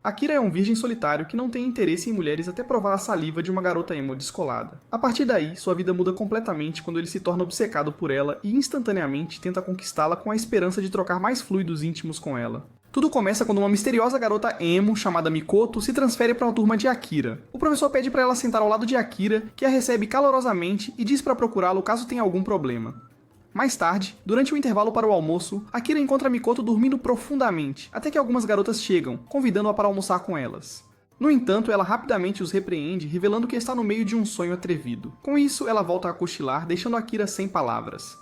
Akira é um virgem solitário que não tem interesse em mulheres até provar a saliva de uma garota emo descolada. A partir daí, sua vida muda completamente quando ele se torna obcecado por ela e instantaneamente tenta conquistá-la com a esperança de trocar mais fluidos íntimos com ela. Tudo começa quando uma misteriosa garota emo, chamada Mikoto, se transfere para uma turma de Akira. O professor pede para ela sentar ao lado de Akira, que a recebe calorosamente e diz para procurá-lo caso tenha algum problema. Mais tarde, durante o intervalo para o almoço, Akira encontra Mikoto dormindo profundamente, até que algumas garotas chegam, convidando-a para almoçar com elas. No entanto, ela rapidamente os repreende, revelando que está no meio de um sonho atrevido. Com isso, ela volta a cochilar, deixando Akira sem palavras.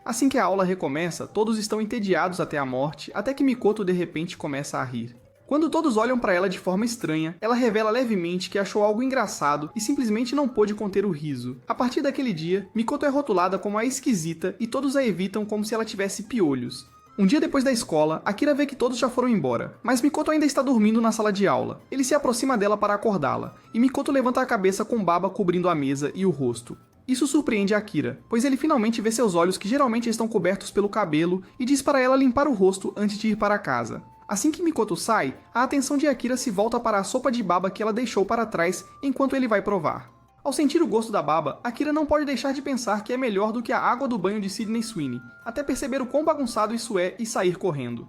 Assim que a aula recomeça, todos estão entediados até a morte, até que Mikoto de repente começa a rir. Quando todos olham para ela de forma estranha, ela revela levemente que achou algo engraçado e simplesmente não pôde conter o riso. A partir daquele dia, Mikoto é rotulada como a esquisita e todos a evitam como se ela tivesse piolhos. Um dia depois da escola, Akira vê que todos já foram embora, mas Mikoto ainda está dormindo na sala de aula. Ele se aproxima dela para acordá-la, e Mikoto levanta a cabeça com baba cobrindo a mesa e o rosto. Isso surpreende Akira, pois ele finalmente vê seus olhos que geralmente estão cobertos pelo cabelo e diz para ela limpar o rosto antes de ir para casa. Assim que Mikoto sai, a atenção de Akira se volta para a sopa de baba que ela deixou para trás enquanto ele vai provar. Ao sentir o gosto da baba, Akira não pode deixar de pensar que é melhor do que a água do banho de Sydney Sweeney, até perceber o quão bagunçado isso é e sair correndo.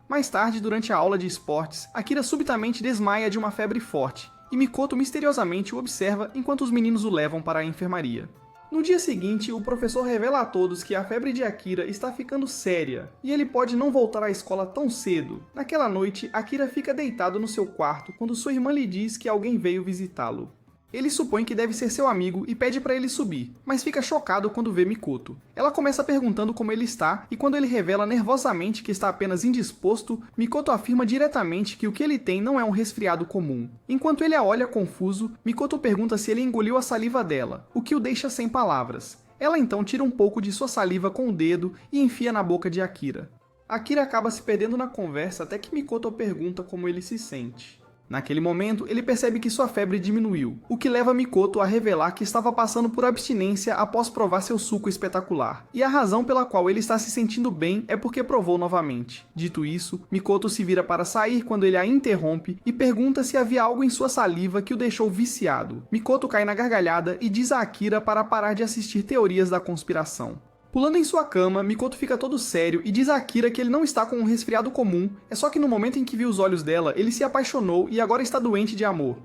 Mais tarde, durante a aula de esportes, Akira subitamente desmaia de uma febre forte, e Mikoto misteriosamente o observa enquanto os meninos o levam para a enfermaria. No dia seguinte, o professor revela a todos que a febre de Akira está ficando séria, e ele pode não voltar à escola tão cedo. Naquela noite, Akira fica deitado no seu quarto quando sua irmã lhe diz que alguém veio visitá-lo. Ele supõe que deve ser seu amigo e pede para ele subir, mas fica chocado quando vê Mikoto. Ela começa perguntando como ele está, e quando ele revela nervosamente que está apenas indisposto, Mikoto afirma diretamente que o que ele tem não é um resfriado comum. Enquanto ele a olha confuso, Mikoto pergunta se ele engoliu a saliva dela, o que o deixa sem palavras. Ela então tira um pouco de sua saliva com o dedo e enfia na boca de Akira. Akira acaba se perdendo na conversa até que Mikoto pergunta como ele se sente. Naquele momento, ele percebe que sua febre diminuiu, o que leva Mikoto a revelar que estava passando por abstinência após provar seu suco espetacular. E a razão pela qual ele está se sentindo bem é porque provou novamente. Dito isso, Mikoto se vira para sair quando ele a interrompe e pergunta se havia algo em sua saliva que o deixou viciado. Mikoto cai na gargalhada e diz a Akira para parar de assistir teorias da conspiração. Pulando em sua cama, Mikoto fica todo sério e diz a Akira que ele não está com um resfriado comum, é só que no momento em que viu os olhos dela, ele se apaixonou e agora está doente de amor.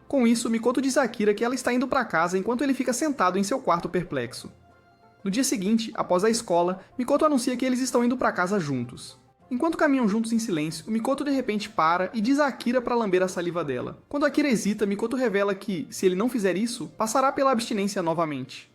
Com isso, Mikoto diz a Akira que ela está indo para casa enquanto ele fica sentado em seu quarto perplexo. No dia seguinte, após a escola, Mikoto anuncia que eles estão indo para casa juntos. Enquanto caminham juntos em silêncio, Mikoto de repente para e diz a Akira para lamber a saliva dela. Quando Akira hesita, Mikoto revela que, se ele não fizer isso, passará pela abstinência novamente.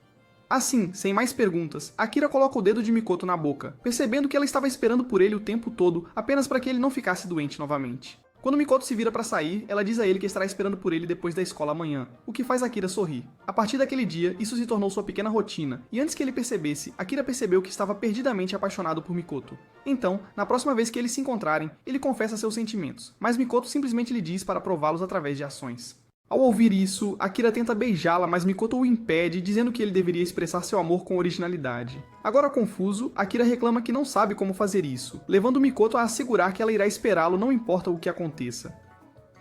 Assim, sem mais perguntas, Akira coloca o dedo de Mikoto na boca, percebendo que ela estava esperando por ele o tempo todo apenas para que ele não ficasse doente novamente. Quando Mikoto se vira para sair, ela diz a ele que estará esperando por ele depois da escola amanhã, o que faz Akira sorrir. A partir daquele dia, isso se tornou sua pequena rotina, e antes que ele percebesse, Akira percebeu que estava perdidamente apaixonado por Mikoto. Então, na próxima vez que eles se encontrarem, ele confessa seus sentimentos, mas Mikoto simplesmente lhe diz para prová-los através de ações. Ao ouvir isso, Akira tenta beijá-la, mas Mikoto o impede, dizendo que ele deveria expressar seu amor com originalidade. Agora confuso, Akira reclama que não sabe como fazer isso, levando Mikoto a assegurar que ela irá esperá-lo não importa o que aconteça.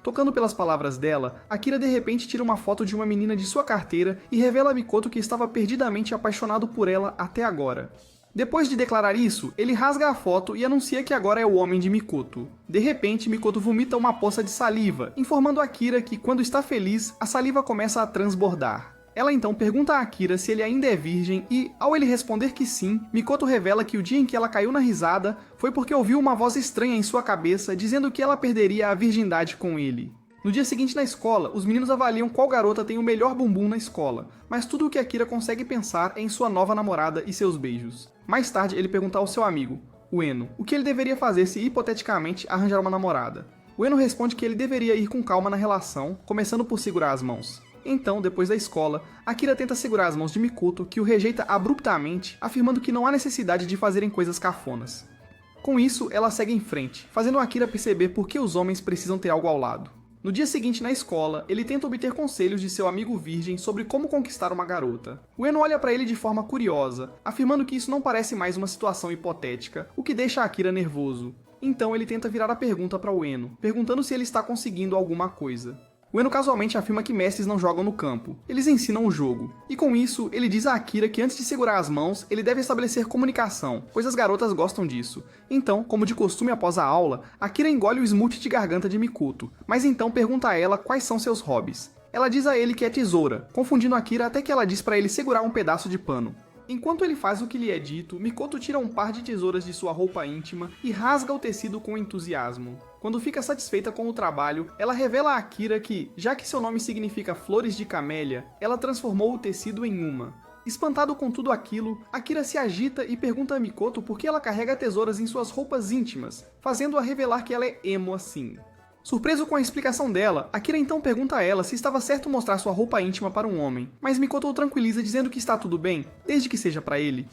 Tocando pelas palavras dela, Akira de repente tira uma foto de uma menina de sua carteira e revela a Mikoto que estava perdidamente apaixonado por ela até agora. Depois de declarar isso, ele rasga a foto e anuncia que agora é o homem de Mikoto. De repente, Mikoto vomita uma poça de saliva, informando Akira que, quando está feliz, a saliva começa a transbordar. Ela então pergunta a Akira se ele ainda é virgem e, ao ele responder que sim, Mikoto revela que o dia em que ela caiu na risada foi porque ouviu uma voz estranha em sua cabeça dizendo que ela perderia a virgindade com ele. No dia seguinte na escola, os meninos avaliam qual garota tem o melhor bumbum na escola, mas tudo o que Akira consegue pensar é em sua nova namorada e seus beijos. Mais tarde, ele pergunta ao seu amigo, o Eno, o que ele deveria fazer se hipoteticamente arranjar uma namorada. O Eno responde que ele deveria ir com calma na relação, começando por segurar as mãos. Então, depois da escola, Akira tenta segurar as mãos de Mikoto, que o rejeita abruptamente, afirmando que não há necessidade de fazerem coisas cafonas. Com isso, ela segue em frente, fazendo Akira perceber por que os homens precisam ter algo ao lado. No dia seguinte na escola, ele tenta obter conselhos de seu amigo virgem sobre como conquistar uma garota. O Eno olha para ele de forma curiosa, afirmando que isso não parece mais uma situação hipotética, o que deixa Akira nervoso. Então ele tenta virar a pergunta para Ueno, perguntando se ele está conseguindo alguma coisa. Ueno casualmente afirma que mestres não jogam no campo, eles ensinam o jogo. E com isso, ele diz a Akira que antes de segurar as mãos, ele deve estabelecer comunicação, pois as garotas gostam disso. Então, como de costume após a aula, Akira engole o smoothie de garganta de Mikoto, mas então pergunta a ela quais são seus hobbies. Ela diz a ele que é tesoura, confundindo Akira até que ela diz para ele segurar um pedaço de pano. Enquanto ele faz o que lhe é dito, Mikoto tira um par de tesouras de sua roupa íntima e rasga o tecido com entusiasmo. Quando fica satisfeita com o trabalho, ela revela a Akira que, já que seu nome significa flores de camélia, ela transformou o tecido em uma. Espantado com tudo aquilo, Akira se agita e pergunta a Mikoto por que ela carrega tesouras em suas roupas íntimas, fazendo-a revelar que ela é emo assim. Surpreso com a explicação dela, Akira então pergunta a ela se estava certo mostrar sua roupa íntima para um homem, mas Mikoto o tranquiliza dizendo que está tudo bem, desde que seja para ele.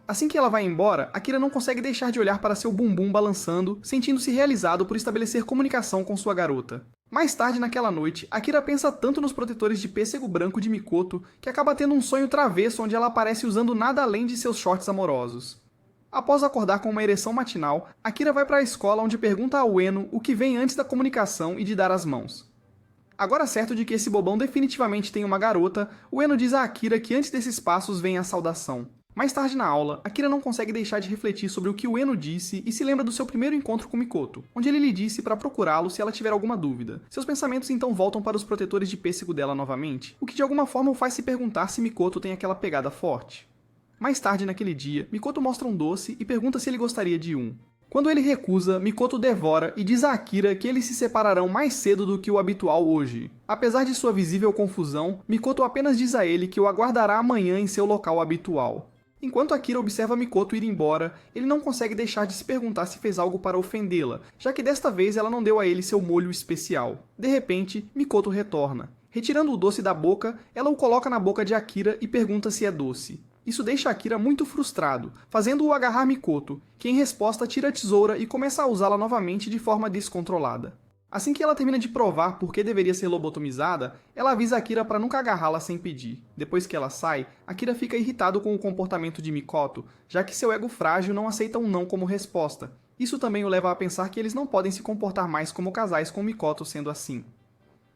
Assim que ela vai embora, Akira não consegue deixar de olhar para seu bumbum balançando, sentindo-se realizado por estabelecer comunicação com sua garota. Mais tarde naquela noite, Akira pensa tanto nos protetores de pêssego branco de Mikoto que acaba tendo um sonho travesso onde ela aparece usando nada além de seus shorts amorosos. Após acordar com uma ereção matinal, Akira vai para a escola onde pergunta a Ueno o que vem antes da comunicação e de dar as mãos. Agora certo de que esse bobão definitivamente tem uma garota, Ueno diz a Akira que antes desses passos vem a saudação. Mais tarde na aula, Akira não consegue deixar de refletir sobre o que Ueno disse e se lembra do seu primeiro encontro com Mikoto, onde ele lhe disse para procurá-lo se ela tiver alguma dúvida. Seus pensamentos então voltam para os protetores de pêssego dela novamente, o que de alguma forma o faz se perguntar se Mikoto tem aquela pegada forte. Mais tarde naquele dia, Mikoto mostra um doce e pergunta se ele gostaria de um. Quando ele recusa, Mikoto devora e diz a Akira que eles se separarão mais cedo do que o habitual hoje. Apesar de sua visível confusão, Mikoto apenas diz a ele que o aguardará amanhã em seu local habitual. Enquanto Akira observa Mikoto ir embora, ele não consegue deixar de se perguntar se fez algo para ofendê-la, já que desta vez ela não deu a ele seu molho especial. De repente, Mikoto retorna. Retirando o doce da boca, ela o coloca na boca de Akira e pergunta se é doce. Isso deixa Akira muito frustrado, fazendo-o agarrar Mikoto, que em resposta tira a tesoura e começa a usá-la novamente de forma descontrolada. Assim que ela termina de provar por que deveria ser lobotomizada, ela avisa Akira para nunca agarrá-la sem pedir. Depois que ela sai, Akira fica irritado com o comportamento de Mikoto, já que seu ego frágil não aceita um não como resposta. Isso também o leva a pensar que eles não podem se comportar mais como casais com Mikoto sendo assim.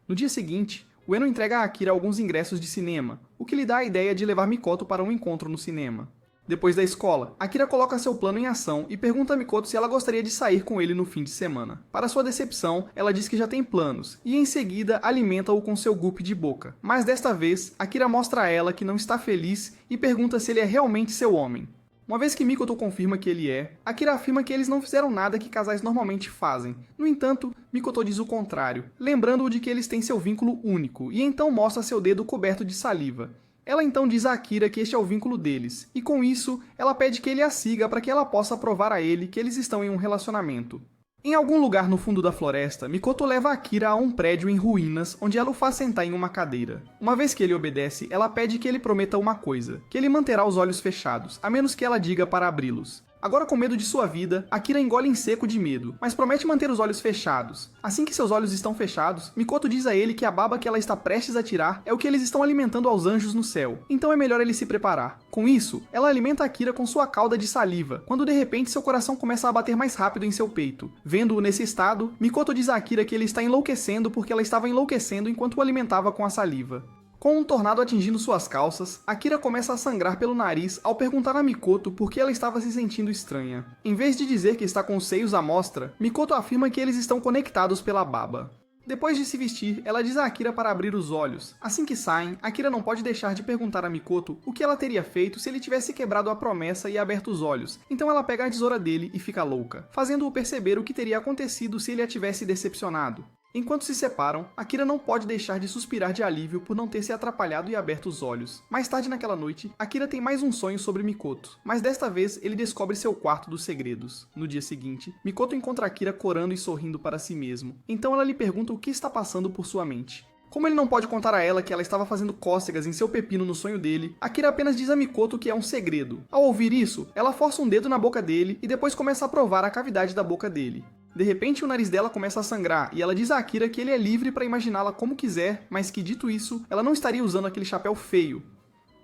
No dia seguinte, Ueno entrega a Akira alguns ingressos de cinema, o que lhe dá a ideia de levar Mikoto para um encontro no cinema. Depois da escola, Akira coloca seu plano em ação e pergunta a Mikoto se ela gostaria de sair com ele no fim de semana. Para sua decepção, ela diz que já tem planos, e em seguida alimenta-o com seu goop de boca. Mas desta vez, Akira mostra a ela que não está feliz e pergunta se ele é realmente seu homem. Uma vez que Mikoto confirma que ele é, Akira afirma que eles não fizeram nada que casais normalmente fazem. No entanto, Mikoto diz o contrário, lembrando-o de que eles têm seu vínculo único, e então mostra seu dedo coberto de saliva. Ela então diz a Akira que este é o vínculo deles, e com isso, ela pede que ele a siga para que ela possa provar a ele que eles estão em um relacionamento. Em algum lugar no fundo da floresta, Mikoto leva Akira a um prédio em ruínas, onde ela o faz sentar em uma cadeira. Uma vez que ele obedece, ela pede que ele prometa uma coisa, que ele manterá os olhos fechados, a menos que ela diga para abri-los. Agora com medo de sua vida, Akira engole em seco de medo, mas promete manter os olhos fechados. Assim que seus olhos estão fechados, Mikoto diz a ele que a baba que ela está prestes a tirar é o que eles estão alimentando aos anjos no céu, então é melhor ele se preparar. Com isso, ela alimenta Akira com sua cauda de saliva, quando de repente seu coração começa a bater mais rápido em seu peito. Vendo-o nesse estado, Mikoto diz a Akira que ele está enlouquecendo porque ela estava enlouquecendo enquanto o alimentava com a saliva. Com um tornado atingindo suas calças, Akira começa a sangrar pelo nariz ao perguntar a Mikoto por que ela estava se sentindo estranha. Em vez de dizer que está com os seios à mostra, Mikoto afirma que eles estão conectados pela baba. Depois de se vestir, ela diz a Akira para abrir os olhos. Assim que saem, Akira não pode deixar de perguntar a Mikoto o que ela teria feito se ele tivesse quebrado a promessa e aberto os olhos. Então ela pega a tesoura dele e fica louca, fazendo-o perceber o que teria acontecido se ele a tivesse decepcionado. Enquanto se separam, Akira não pode deixar de suspirar de alívio por não ter se atrapalhado e aberto os olhos. Mais tarde naquela noite, Akira tem mais um sonho sobre Mikoto, mas desta vez ele descobre seu quarto dos segredos. No dia seguinte, Mikoto encontra Akira corando e sorrindo para si mesmo. Então ela lhe pergunta o que está passando por sua mente. Como ele não pode contar a ela que ela estava fazendo cócegas em seu pepino no sonho dele, Akira apenas diz a Mikoto que é um segredo. Ao ouvir isso, ela força um dedo na boca dele e depois começa a provar a cavidade da boca dele. De repente, o nariz dela começa a sangrar e ela diz a Akira que ele é livre para imaginá-la como quiser, mas que, dito isso, ela não estaria usando aquele chapéu feio.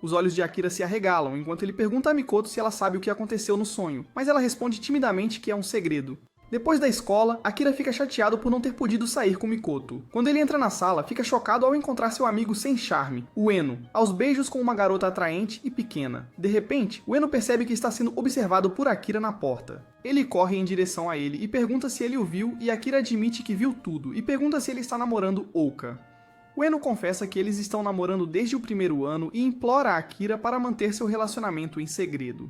Os olhos de Akira se arregalam enquanto ele pergunta a Mikoto se ela sabe o que aconteceu no sonho, mas ela responde timidamente que é um segredo. Depois da escola, Akira fica chateado por não ter podido sair com Mikoto. Quando ele entra na sala, fica chocado ao encontrar seu amigo sem charme, o Eno, aos beijos com uma garota atraente e pequena. De repente, o Eno percebe que está sendo observado por Akira na porta. Ele corre em direção a ele e pergunta se ele o viu, e Akira admite que viu tudo e pergunta se ele está namorando Ouka. O Eno confessa que eles estão namorando desde o primeiro ano e implora a Akira para manter seu relacionamento em segredo.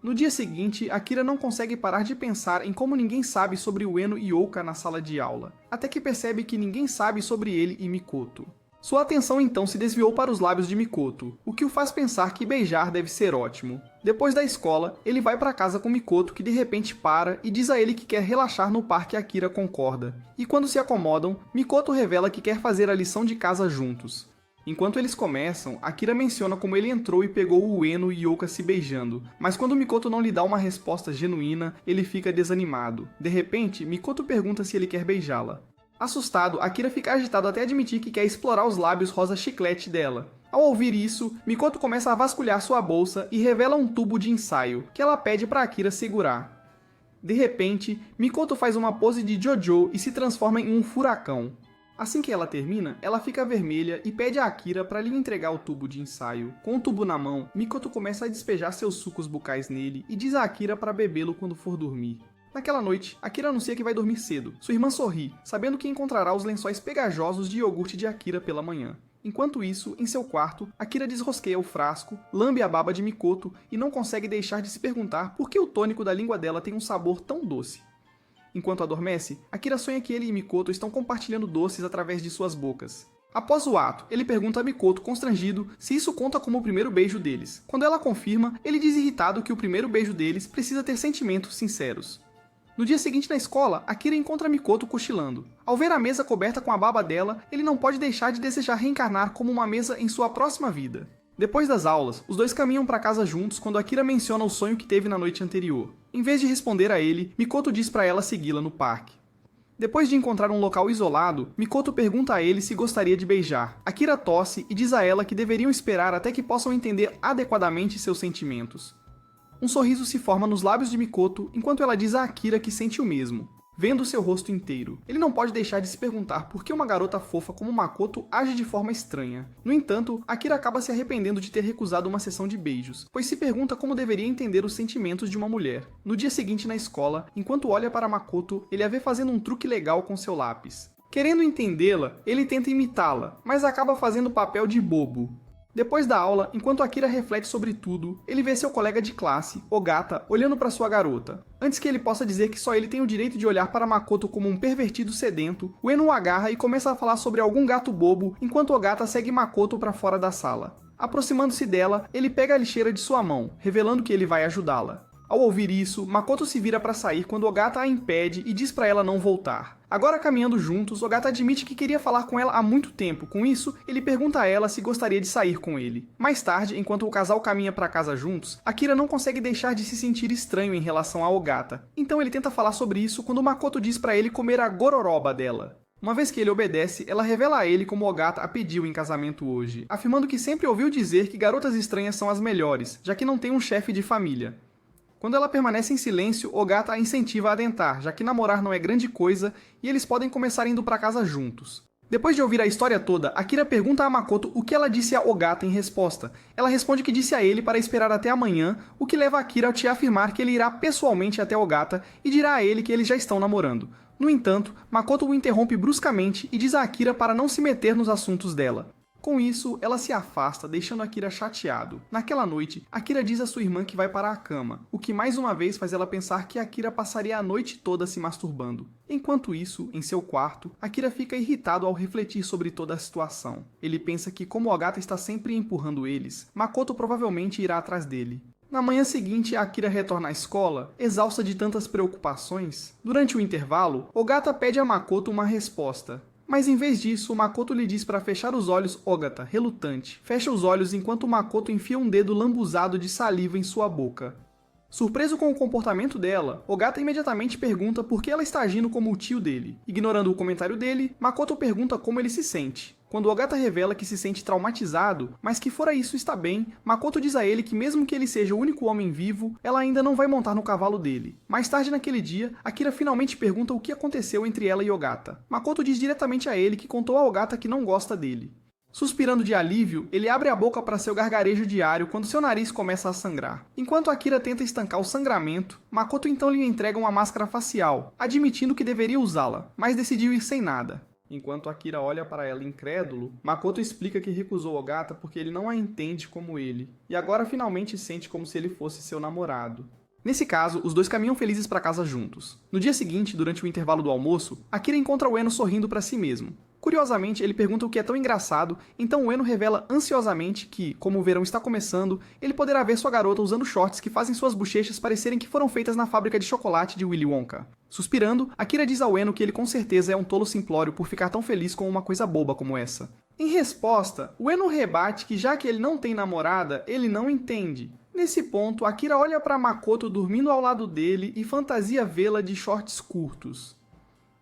No dia seguinte, Akira não consegue parar de pensar em como ninguém sabe sobre o Eno e Ouka na sala de aula, até que percebe que ninguém sabe sobre ele e Mikoto. Sua atenção então se desviou para os lábios de Mikoto, o que o faz pensar que beijar deve ser ótimo. Depois da escola, ele vai para casa com Mikoto, que de repente para e diz a ele que quer relaxar no parque. Akira concorda. E quando se acomodam, Mikoto revela que quer fazer a lição de casa juntos. Enquanto eles começam, Akira menciona como ele entrou e pegou o Eno e Ouka se beijando, mas quando Mikoto não lhe dá uma resposta genuína, ele fica desanimado. De repente, Mikoto pergunta se ele quer beijá-la. Assustado, Akira fica agitado até admitir que quer explorar os lábios rosa chiclete dela. Ao ouvir isso, Mikoto começa a vasculhar sua bolsa e revela um tubo de ensaio, que ela pede para Akira segurar. De repente, Mikoto faz uma pose de JoJo e se transforma em um furacão. Assim que ela termina, ela fica vermelha e pede a Akira para lhe entregar o tubo de ensaio. Com o tubo na mão, Mikoto começa a despejar seus sucos bucais nele e diz a Akira para bebê-lo quando for dormir. Naquela noite, Akira anuncia que vai dormir cedo. Sua irmã sorri, sabendo que encontrará os lençóis pegajosos de iogurte de Akira pela manhã. Enquanto isso, em seu quarto, Akira desrosqueia o frasco, lambe a baba de Mikoto e não consegue deixar de se perguntar por que o tônico da língua dela tem um sabor tão doce. Enquanto adormece, Akira sonha que ele e Mikoto estão compartilhando doces através de suas bocas. Após o ato, ele pergunta a Mikoto, constrangido, se isso conta como o primeiro beijo deles. Quando ela confirma, ele diz irritado que o primeiro beijo deles precisa ter sentimentos sinceros. No dia seguinte na escola, Akira encontra Mikoto cochilando. Ao ver a mesa coberta com a baba dela, ele não pode deixar de desejar reencarnar como uma mesa em sua próxima vida. Depois das aulas, os dois caminham para casa juntos quando Akira menciona o sonho que teve na noite anterior. Em vez de responder a ele, Mikoto diz para ela segui-la no parque. Depois de encontrar um local isolado, Mikoto pergunta a ele se gostaria de beijar. Akira tosse e diz a ela que deveriam esperar até que possam entender adequadamente seus sentimentos. Um sorriso se forma nos lábios de Mikoto enquanto ela diz a Akira que sente o mesmo, vendo seu rosto inteiro. Ele não pode deixar de se perguntar por que uma garota fofa como Makoto age de forma estranha. No entanto, Akira acaba se arrependendo de ter recusado uma sessão de beijos, pois se pergunta como deveria entender os sentimentos de uma mulher. No dia seguinte na escola, enquanto olha para Makoto, ele a vê fazendo um truque legal com seu lápis. Querendo entendê-la, ele tenta imitá-la, mas acaba fazendo o papel de bobo. Depois da aula, enquanto Akira reflete sobre tudo, ele vê seu colega de classe, Ogata, olhando para sua garota. Antes que ele possa dizer que só ele tem o direito de olhar para Makoto como um pervertido sedento, o Eno o agarra e começa a falar sobre algum gato bobo, enquanto Ogata segue Makoto para fora da sala. Aproximando-se dela, ele pega a lixeira de sua mão, revelando que ele vai ajudá-la. Ao ouvir isso, Makoto se vira para sair quando Ogata a impede e diz para ela não voltar. Agora caminhando juntos, Ogata admite que queria falar com ela há muito tempo. Com isso, ele pergunta a ela se gostaria de sair com ele. Mais tarde, enquanto o casal caminha para casa juntos, Akira não consegue deixar de se sentir estranho em relação a Ogata. Então ele tenta falar sobre isso quando Makoto diz para ele comer a gororoba dela. Uma vez que ele obedece, ela revela a ele como Ogata a pediu em casamento hoje, afirmando que sempre ouviu dizer que garotas estranhas são as melhores, já que não tem um chefe de família. Quando ela permanece em silêncio, Ogata a incentiva a adentrar, já que namorar não é grande coisa e eles podem começar indo para casa juntos. Depois de ouvir a história toda, Akira pergunta a Makoto o que ela disse a Ogata em resposta. Ela responde que disse a ele para esperar até amanhã, o que leva Akira a te afirmar que ele irá pessoalmente até Ogata e dirá a ele que eles já estão namorando. No entanto, Makoto o interrompe bruscamente e diz a Akira para não se meter nos assuntos dela. Com isso, ela se afasta, deixando Akira chateado. Naquela noite, Akira diz a sua irmã que vai para a cama, o que mais uma vez faz ela pensar que Akira passaria a noite toda se masturbando. Enquanto isso, em seu quarto, Akira fica irritado ao refletir sobre toda a situação. Ele pensa que como Ogata está sempre empurrando eles, Makoto provavelmente irá atrás dele. Na manhã seguinte, Akira retorna à escola, exausta de tantas preocupações. Durante o intervalo, Ogata pede a Makoto uma resposta. Mas em vez disso, Makoto lhe diz para fechar os olhos. Ogata, relutante, fecha os olhos enquanto Makoto enfia um dedo lambuzado de saliva em sua boca. Surpreso com o comportamento dela, Ogata imediatamente pergunta por que ela está agindo como o tio dele. Ignorando o comentário dele, Makoto pergunta como ele se sente. Quando Ogata revela que se sente traumatizado, mas que fora isso está bem, Makoto diz a ele que mesmo que ele seja o único homem vivo, ela ainda não vai montar no cavalo dele. Mais tarde naquele dia, Akira finalmente pergunta o que aconteceu entre ela e Ogata. Makoto diz diretamente a ele que contou a Ogata que não gosta dele. Suspirando de alívio, ele abre a boca para seu gargarejo diário quando seu nariz começa a sangrar. Enquanto Akira tenta estancar o sangramento, Makoto então lhe entrega uma máscara facial, admitindo que deveria usá-la, mas decidiu ir sem nada. Enquanto Akira olha para ela incrédulo, Makoto explica que recusou Ogata porque ele não a entende como ele, e agora finalmente sente como se ele fosse seu namorado. Nesse caso, os dois caminham felizes para casa juntos. No dia seguinte, durante o intervalo do almoço, Akira encontra Ueno sorrindo para si mesmo. Curiosamente, ele pergunta o que é tão engraçado, então Ueno revela ansiosamente que, como o verão está começando, ele poderá ver sua garota usando shorts que fazem suas bochechas parecerem que foram feitas na fábrica de chocolate de Willy Wonka. Suspirando, Akira diz a Ueno que ele com certeza é um tolo simplório por ficar tão feliz com uma coisa boba como essa. Em resposta, Ueno rebate que já que ele não tem namorada, ele não entende. Nesse ponto, Akira olha para Makoto dormindo ao lado dele e fantasia vê-la de shorts curtos.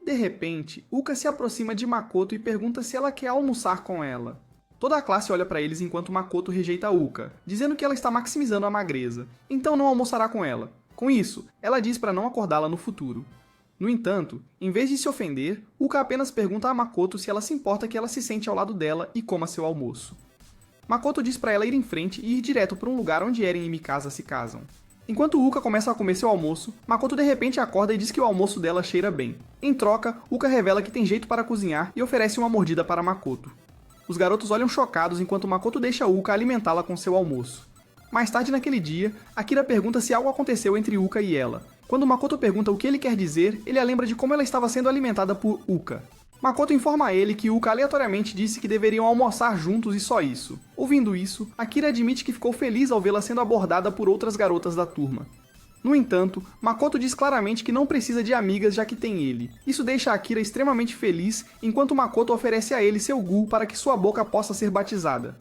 De repente, Uka se aproxima de Makoto e pergunta se ela quer almoçar com ela. Toda a classe olha para eles enquanto Makoto rejeita Uka, dizendo que ela está maximizando a magreza, então não almoçará com ela. Com isso, ela diz para não acordá-la no futuro. No entanto, em vez de se ofender, Uka apenas pergunta a Makoto se ela se importa que ela se sente ao lado dela e coma seu almoço. Makoto diz para ela ir em frente e ir direto para um lugar onde Eren e Mikasa se casam. Enquanto Uka começa a comer seu almoço, Makoto de repente acorda e diz que o almoço dela cheira bem. Em troca, Uka revela que tem jeito para cozinhar e oferece uma mordida para Makoto. Os garotos olham chocados enquanto Makoto deixa Uka alimentá-la com seu almoço. Mais tarde naquele dia, Akira pergunta se algo aconteceu entre Uka e ela. Quando Makoto pergunta o que ele quer dizer, ele a lembra de como ela estava sendo alimentada por Uka. Makoto informa a ele que Uka aleatoriamente disse que deveriam almoçar juntos e só isso. Ouvindo isso, Akira admite que ficou feliz ao vê-la sendo abordada por outras garotas da turma. No entanto, Makoto diz claramente que não precisa de amigas já que tem ele. Isso deixa Akira extremamente feliz, enquanto Makoto oferece a ele seu gu para que sua boca possa ser batizada.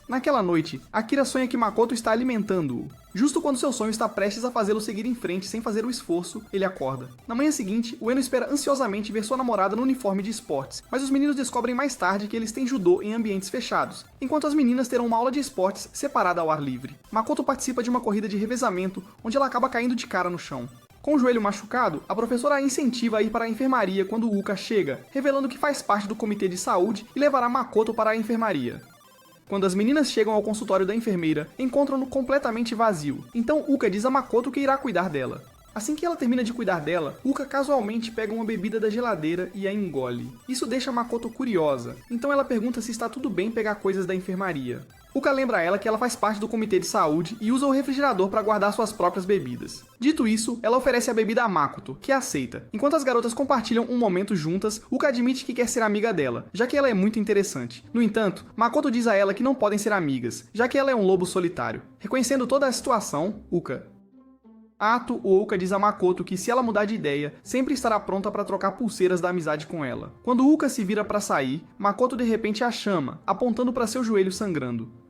Naquela noite, Akira sonha que Makoto está alimentando-o. Justo quando seu sonho está prestes a fazê-lo seguir em frente sem fazer o esforço, ele acorda. Na manhã seguinte, Ueno espera ansiosamente ver sua namorada no uniforme de esportes, mas os meninos descobrem mais tarde que eles têm judô em ambientes fechados, enquanto as meninas terão uma aula de esportes separada ao ar livre. Makoto participa de uma corrida de revezamento, onde ela acaba caindo de cara no chão. Com o joelho machucado, a professora a incentiva a ir para a enfermaria quando Uka chega, revelando que faz parte do comitê de saúde e levará Makoto para a enfermaria. Quando as meninas chegam ao consultório da enfermeira, encontram-no completamente vazio, então Uka diz a Makoto que irá cuidar dela. Assim que ela termina de cuidar dela, Uka casualmente pega uma bebida da geladeira e a engole. Isso deixa Makoto curiosa, então ela pergunta se está tudo bem pegar coisas da enfermaria. Uka lembra a ela que ela faz parte do comitê de saúde e usa o refrigerador para guardar suas próprias bebidas. Dito isso, ela oferece a bebida a Makoto, que a aceita. Enquanto as garotas compartilham um momento juntas, Uka admite que quer ser amiga dela, já que ela é muito interessante. No entanto, Makoto diz a ela que não podem ser amigas, já que ela é um lobo solitário. Reconhecendo toda a situação, Uka diz a Makoto que se ela mudar de ideia, sempre estará pronta para trocar pulseiras da amizade com ela. Quando Uka se vira para sair, Makoto de repente a chama, apontando para seu joelho sangrando.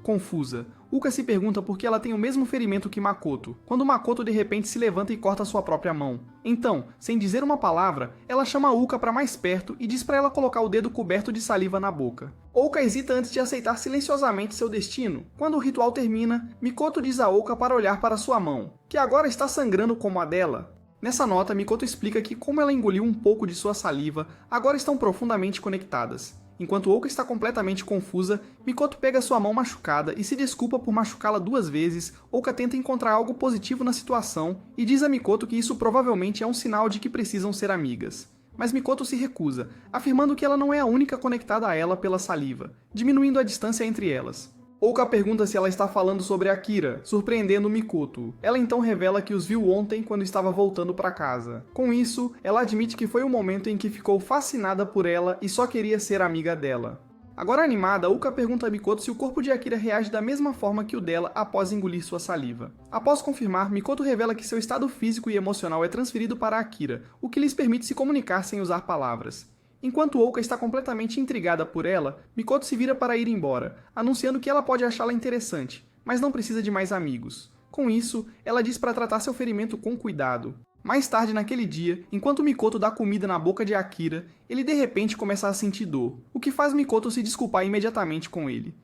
Confusa, Uka se pergunta por que ela tem o mesmo ferimento que Makoto, quando Makoto de repente se levanta e corta sua própria mão. Então, sem dizer uma palavra, ela chama Uka para mais perto e diz para ela colocar o dedo coberto de saliva na boca. Uka hesita antes de aceitar silenciosamente seu destino. Quando o ritual termina, Mikoto diz a Uka para olhar para sua mão, que agora está sangrando como a dela. Nessa nota, Mikoto explica que como ela engoliu um pouco de sua saliva, agora estão profundamente conectadas. Enquanto Uka está completamente confusa, Mikoto pega sua mão machucada e se desculpa por machucá-la 2 vezes. Uka tenta encontrar algo positivo na situação e diz a Mikoto que isso provavelmente é um sinal de que precisam ser amigas. Mas Mikoto se recusa, afirmando que ela não é a única conectada a ela pela saliva, diminuindo a distância entre elas. Uka pergunta se ela está falando sobre Akira, surpreendendo Mikoto. Ela então revela que os viu ontem quando estava voltando para casa. Com isso, ela admite que foi o momento em que ficou fascinada por ela e só queria ser amiga dela. Agora animada, Uka pergunta a Mikoto se o corpo de Akira reage da mesma forma que o dela após engolir sua saliva. Após confirmar, Mikoto revela que seu estado físico e emocional é transferido para Akira, o que lhes permite se comunicar sem usar palavras. Enquanto Uka está completamente intrigada por ela, Mikoto se vira para ir embora, anunciando que ela pode achá-la interessante, mas não precisa de mais amigos. Com isso, ela diz para tratar seu ferimento com cuidado. Mais tarde naquele dia, enquanto Mikoto dá comida na boca de Akira, ele de repente começa a sentir dor, o que faz Mikoto se desculpar imediatamente com ele.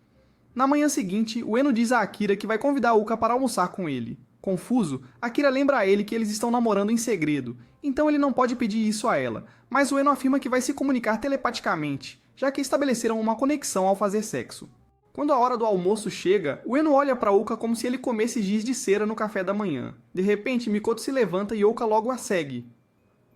Na manhã seguinte, Ueno diz a Akira que vai convidar Uka para almoçar com ele. Confuso, Akira lembra a ele que eles estão namorando em segredo, então ele não pode pedir isso a ela, mas Ueno afirma que vai se comunicar telepaticamente, já que estabeleceram uma conexão ao fazer sexo. Quando a hora do almoço chega, Ueno olha para Uka como se ele comesse giz de cera no café da manhã. De repente, Mikoto se levanta e Uka logo a segue.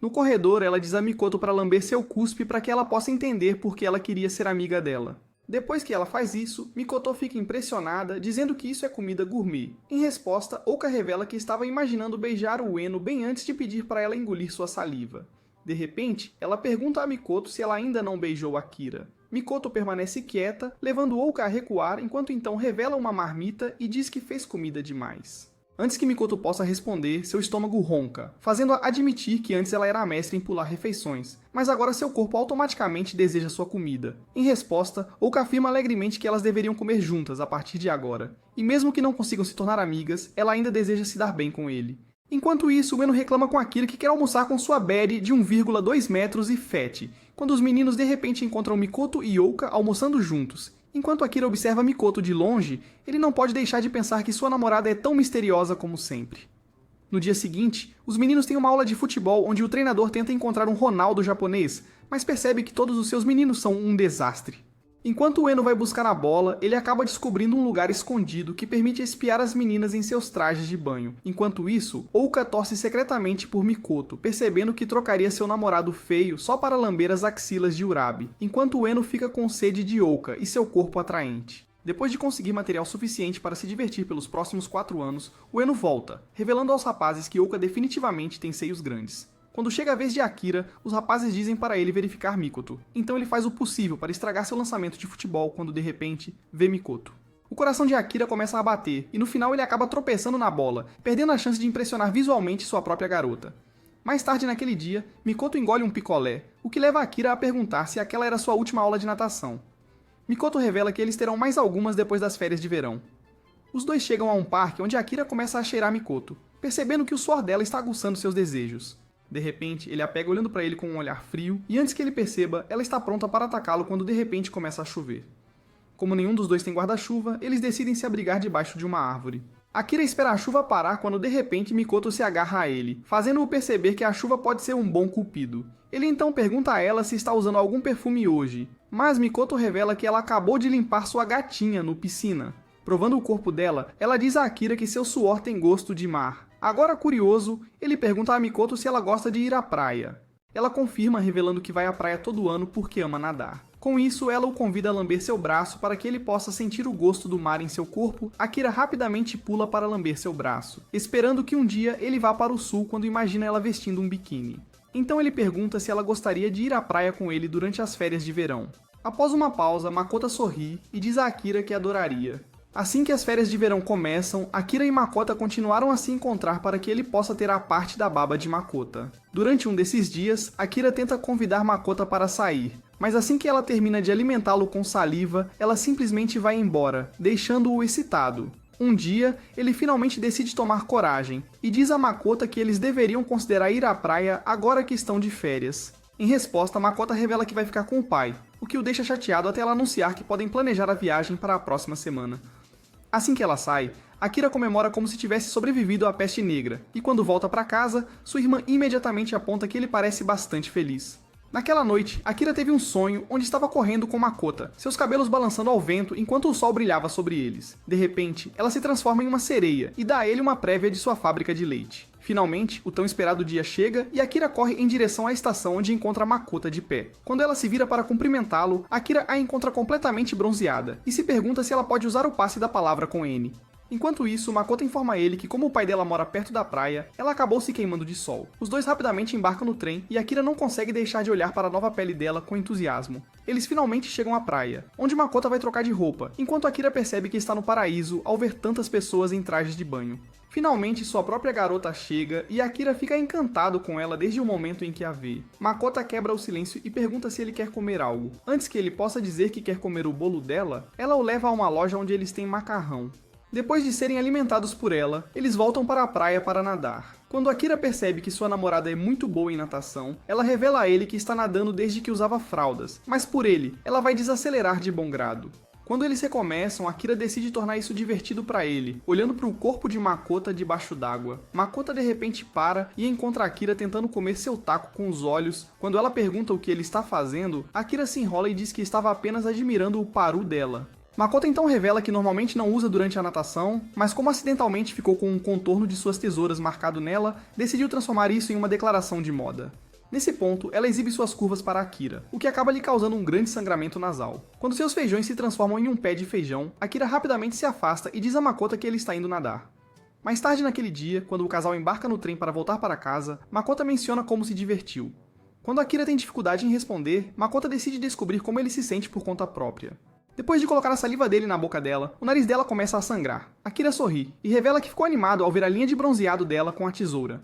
No corredor, ela diz a Mikoto para lamber seu cuspe para que ela possa entender por que ela queria ser amiga dela. Depois que ela faz isso, Mikoto fica impressionada, dizendo que isso é comida gourmet. Em resposta, Uka revela que estava imaginando beijar o Ueno bem antes de pedir para ela engolir sua saliva. De repente, ela pergunta a Mikoto se ela ainda não beijou Akira. Mikoto permanece quieta, levando Uka a recuar, enquanto então revela uma marmita e diz que fez comida demais. Antes que Mikoto possa responder, seu estômago ronca, fazendo-a admitir que antes ela era mestre em pular refeições, mas agora seu corpo automaticamente deseja sua comida. Em resposta, Uka afirma alegremente que elas deveriam comer juntas a partir de agora, e mesmo que não consigam se tornar amigas, ela ainda deseja se dar bem com ele. Enquanto isso, Ueno reclama com Akira que quer almoçar com sua Betty de 1,2 metros e fete, quando os meninos de repente encontram Mikoto e Uka almoçando juntos. Enquanto Akira observa Mikoto de longe, ele não pode deixar de pensar que sua namorada é tão misteriosa como sempre. No dia seguinte, os meninos têm uma aula de futebol onde o treinador tenta encontrar um Ronaldo japonês, mas percebe que todos os seus meninos são um desastre. Enquanto Ueno vai buscar a bola, ele acaba descobrindo um lugar escondido que permite espiar as meninas em seus trajes de banho. Enquanto isso, Uka torce secretamente por Mikoto, percebendo que trocaria seu namorado feio só para lamber as axilas de Urabi, enquanto Ueno fica com sede de Uka e seu corpo atraente. Depois de conseguir material suficiente para se divertir pelos próximos 4 anos, Ueno volta, revelando aos rapazes que Uka definitivamente tem seios grandes. Quando chega a vez de Akira, os rapazes dizem para ele verificar Mikoto, então ele faz o possível para estragar seu lançamento de futebol quando de repente vê Mikoto. O coração de Akira começa a bater, e no final ele acaba tropeçando na bola, perdendo a chance de impressionar visualmente sua própria garota. Mais tarde naquele dia, Mikoto engole um picolé, o que leva Akira a perguntar se aquela era sua última aula de natação. Mikoto revela que eles terão mais algumas depois das férias de verão. Os dois chegam a um parque onde Akira começa a cheirar Mikoto, percebendo que o suor dela está aguçando seus desejos. De repente, ele a pega olhando para ele com um olhar frio, e antes que ele perceba, ela está pronta para atacá-lo quando de repente começa a chover. Como nenhum dos dois tem guarda-chuva, eles decidem se abrigar debaixo de uma árvore. Akira espera a chuva parar quando de repente Mikoto se agarra a ele, fazendo-o perceber que a chuva pode ser um bom cupido. Ele então pergunta a ela se está usando algum perfume hoje, mas Mikoto revela que ela acabou de limpar sua gatinha no piscina. Provando o corpo dela, ela diz a Akira que seu suor tem gosto de mar. Agora curioso, ele pergunta a Mikoto se ela gosta de ir à praia. Ela confirma, revelando que vai à praia todo ano porque ama nadar. Com isso, ela o convida a lamber seu braço para que ele possa sentir o gosto do mar em seu corpo. Akira rapidamente pula para lamber seu braço, esperando que um dia ele vá para o sul quando imagina ela vestindo um biquíni. Então ele pergunta se ela gostaria de ir à praia com ele durante as férias de verão. Após uma pausa, Makoto sorri e diz a Akira que adoraria. Assim que as férias de verão começam, Akira e Makoto continuaram a se encontrar para que ele possa ter a parte da baba de Makoto. Durante um desses dias, Akira tenta convidar Makoto para sair, mas assim que ela termina de alimentá-lo com saliva, ela simplesmente vai embora, deixando-o excitado. Um dia, ele finalmente decide tomar coragem, e diz a Makoto que eles deveriam considerar ir à praia agora que estão de férias. Em resposta, Makoto revela que vai ficar com o pai, o que o deixa chateado até ela anunciar que podem planejar a viagem para a próxima semana. Assim que ela sai, Akira comemora como se tivesse sobrevivido à peste negra, e quando volta para casa, sua irmã imediatamente aponta que ele parece bastante feliz. Naquela noite, Akira teve um sonho onde estava correndo com Makoto, seus cabelos balançando ao vento enquanto o sol brilhava sobre eles. De repente, ela se transforma em uma sereia e dá a ele uma prévia de sua fábrica de leite. Finalmente, o tão esperado dia chega e Akira corre em direção à estação onde encontra Makoto de pé. Quando ela se vira para cumprimentá-lo, Akira a encontra completamente bronzeada e se pergunta se ela pode usar o passe da palavra com N. Enquanto isso, Makoto informa ele que como o pai dela mora perto da praia, ela acabou se queimando de sol. Os dois rapidamente embarcam no trem e Akira não consegue deixar de olhar para a nova pele dela com entusiasmo. Eles finalmente chegam à praia, onde Makoto vai trocar de roupa, enquanto Akira percebe que está no paraíso ao ver tantas pessoas em trajes de banho. Finalmente, sua própria garota chega e Akira fica encantado com ela desde o momento em que a vê. Makoto quebra o silêncio e pergunta se ele quer comer algo. Antes que ele possa dizer que quer comer o bolo dela, ela o leva a uma loja onde eles têm macarrão. Depois de serem alimentados por ela, eles voltam para a praia para nadar. Quando Akira percebe que sua namorada é muito boa em natação, ela revela a ele que está nadando desde que usava fraldas, mas por ele, ela vai desacelerar de bom grado. Quando eles recomeçam, Akira decide tornar isso divertido para ele, olhando para o corpo de Makota debaixo d'água. Makota de repente para e encontra Akira tentando comer seu taco com os olhos. Quando ela pergunta o que ele está fazendo, Akira se enrola e diz que estava apenas admirando o paru dela. Makota então revela que normalmente não usa durante a natação, mas como acidentalmente ficou com um contorno de suas tesouras marcado nela, decidiu transformar isso em uma declaração de moda. Nesse ponto, ela exibe suas curvas para Akira, o que acaba lhe causando um grande sangramento nasal. Quando seus feijões se transformam em um pé de feijão, Akira rapidamente se afasta e diz a Makota que ele está indo nadar. Mais tarde naquele dia, quando o casal embarca no trem para voltar para casa, Makota menciona como se divertiu. Quando Akira tem dificuldade em responder, Makota decide descobrir como ele se sente por conta própria. Depois de colocar a saliva dele na boca dela, o nariz dela começa a sangrar. Akira sorri e revela que ficou animado ao ver a linha de bronzeado dela com a tesoura.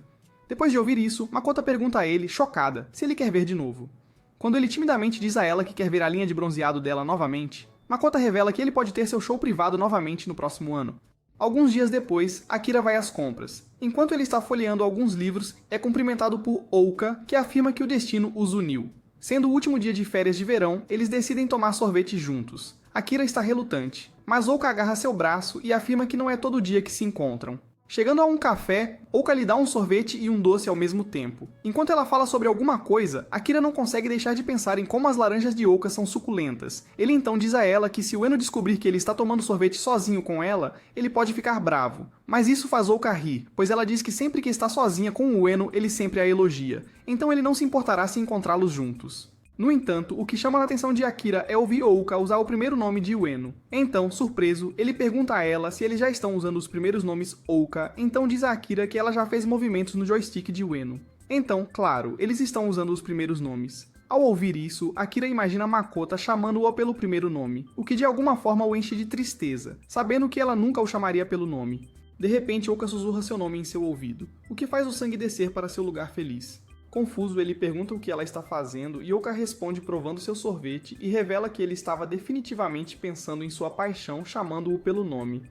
Depois de ouvir isso, Makota pergunta a ele, chocada, se ele quer ver de novo. Quando ele timidamente diz a ela que quer ver a linha de bronzeado dela novamente, Makota revela que ele pode ter seu show privado novamente no próximo ano. Alguns dias depois, Akira vai às compras. Enquanto ele está folheando alguns livros, é cumprimentado por Ouka, que afirma que o destino os uniu. Sendo o último dia de férias de verão, eles decidem tomar sorvete juntos. Akira está relutante, mas Ouka agarra seu braço e afirma que não é todo dia que se encontram. Chegando a um café, Ouka lhe dá um sorvete e um doce ao mesmo tempo. Enquanto ela fala sobre alguma coisa, Akira não consegue deixar de pensar em como as laranjas de Ouka são suculentas. Ele então diz a ela que se Ueno descobrir que ele está tomando sorvete sozinho com ela, ele pode ficar bravo. Mas isso faz Ouka rir, pois ela diz que sempre que está sozinha com o Ueno, ele sempre a elogia. Então ele não se importará se encontrá-los juntos. No entanto, o que chama a atenção de Akira é ouvir Ouka usar o primeiro nome de Ueno. Então, surpreso, ele pergunta a ela se eles já estão usando os primeiros nomes Ouka, então diz a Akira que ela já fez movimentos no joystick de Ueno. Então, claro, eles estão usando os primeiros nomes. Ao ouvir isso, Akira imagina Makota chamando-o pelo primeiro nome, o que de alguma forma o enche de tristeza, sabendo que ela nunca o chamaria pelo nome. De repente, Ouka sussurra seu nome em seu ouvido, o que faz o sangue descer para seu lugar feliz. Confuso, ele pergunta o que ela está fazendo e Ouka responde provando seu sorvete e revela que ele estava definitivamente pensando em sua paixão, chamando-o pelo nome.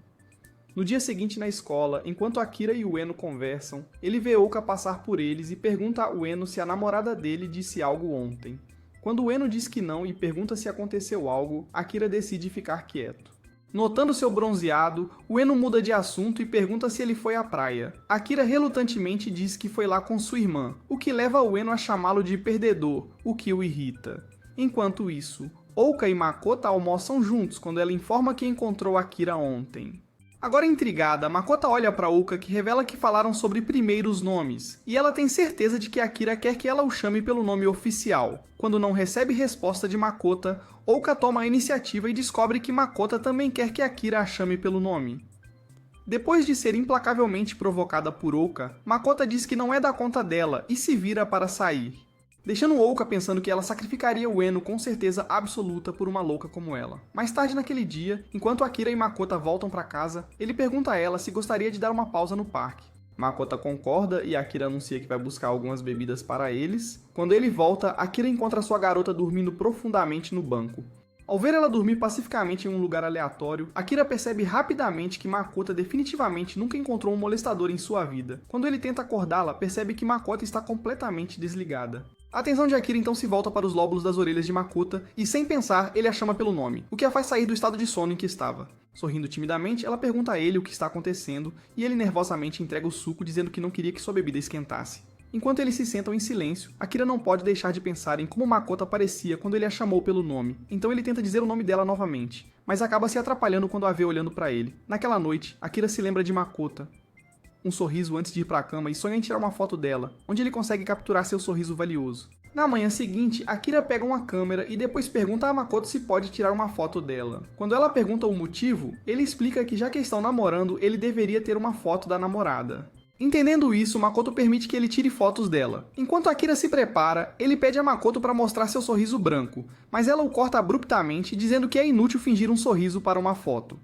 No dia seguinte na escola, enquanto Akira e Ueno conversam, ele vê Ouka passar por eles e pergunta a Ueno se a namorada dele disse algo ontem. Quando Ueno diz que não e pergunta se aconteceu algo, Akira decide ficar quieto. Notando seu bronzeado, Ueno muda de assunto e pergunta se ele foi à praia. Akira relutantemente diz que foi lá com sua irmã, o que leva Ueno a chamá-lo de perdedor, o que o irrita. Enquanto isso, Ouka e Makota almoçam juntos quando ela informa que encontrou Akira ontem. Agora intrigada, Makota olha para Ouka que revela que falaram sobre primeiros nomes, e ela tem certeza de que Akira quer que ela o chame pelo nome oficial. Quando não recebe resposta de Makota, Ouka toma a iniciativa e descobre que Makota também quer que Akira a chame pelo nome. Depois de ser implacavelmente provocada por Ouka, Makota diz que não é da conta dela e se vira para sair, deixando Ouka pensando que ela sacrificaria Ueno com certeza absoluta por uma louca como ela. Mais tarde naquele dia, enquanto Akira e Makota voltam para casa, ele pergunta a ela se gostaria de dar uma pausa no parque. Makota concorda e Akira anuncia que vai buscar algumas bebidas para eles. Quando ele volta, Akira encontra sua garota dormindo profundamente no banco. Ao ver ela dormir pacificamente em um lugar aleatório, Akira percebe rapidamente que Makota definitivamente nunca encontrou um molestador em sua vida. Quando ele tenta acordá-la, percebe que Makota está completamente desligada. A atenção de Akira então se volta para os lóbulos das orelhas de Makota e, sem pensar, ele a chama pelo nome, o que a faz sair do estado de sono em que estava. Sorrindo timidamente, ela pergunta a ele o que está acontecendo e ele nervosamente entrega o suco dizendo que não queria que sua bebida esquentasse. Enquanto eles se sentam em silêncio, Akira não pode deixar de pensar em como Makota parecia quando ele a chamou pelo nome, então ele tenta dizer o nome dela novamente, mas acaba se atrapalhando quando a vê olhando para ele. Naquela noite, Akira se lembra de Makota, um sorriso antes de ir para a cama e sonha em tirar uma foto dela, onde ele consegue capturar seu sorriso valioso. Na manhã seguinte, Akira pega uma câmera e depois pergunta a Makoto se pode tirar uma foto dela. Quando ela pergunta o motivo, ele explica que já que estão namorando, ele deveria ter uma foto da namorada. Entendendo isso, Makoto permite que ele tire fotos dela. Enquanto Akira se prepara, ele pede a Makoto para mostrar seu sorriso branco, mas ela o corta abruptamente, dizendo que é inútil fingir um sorriso para uma foto.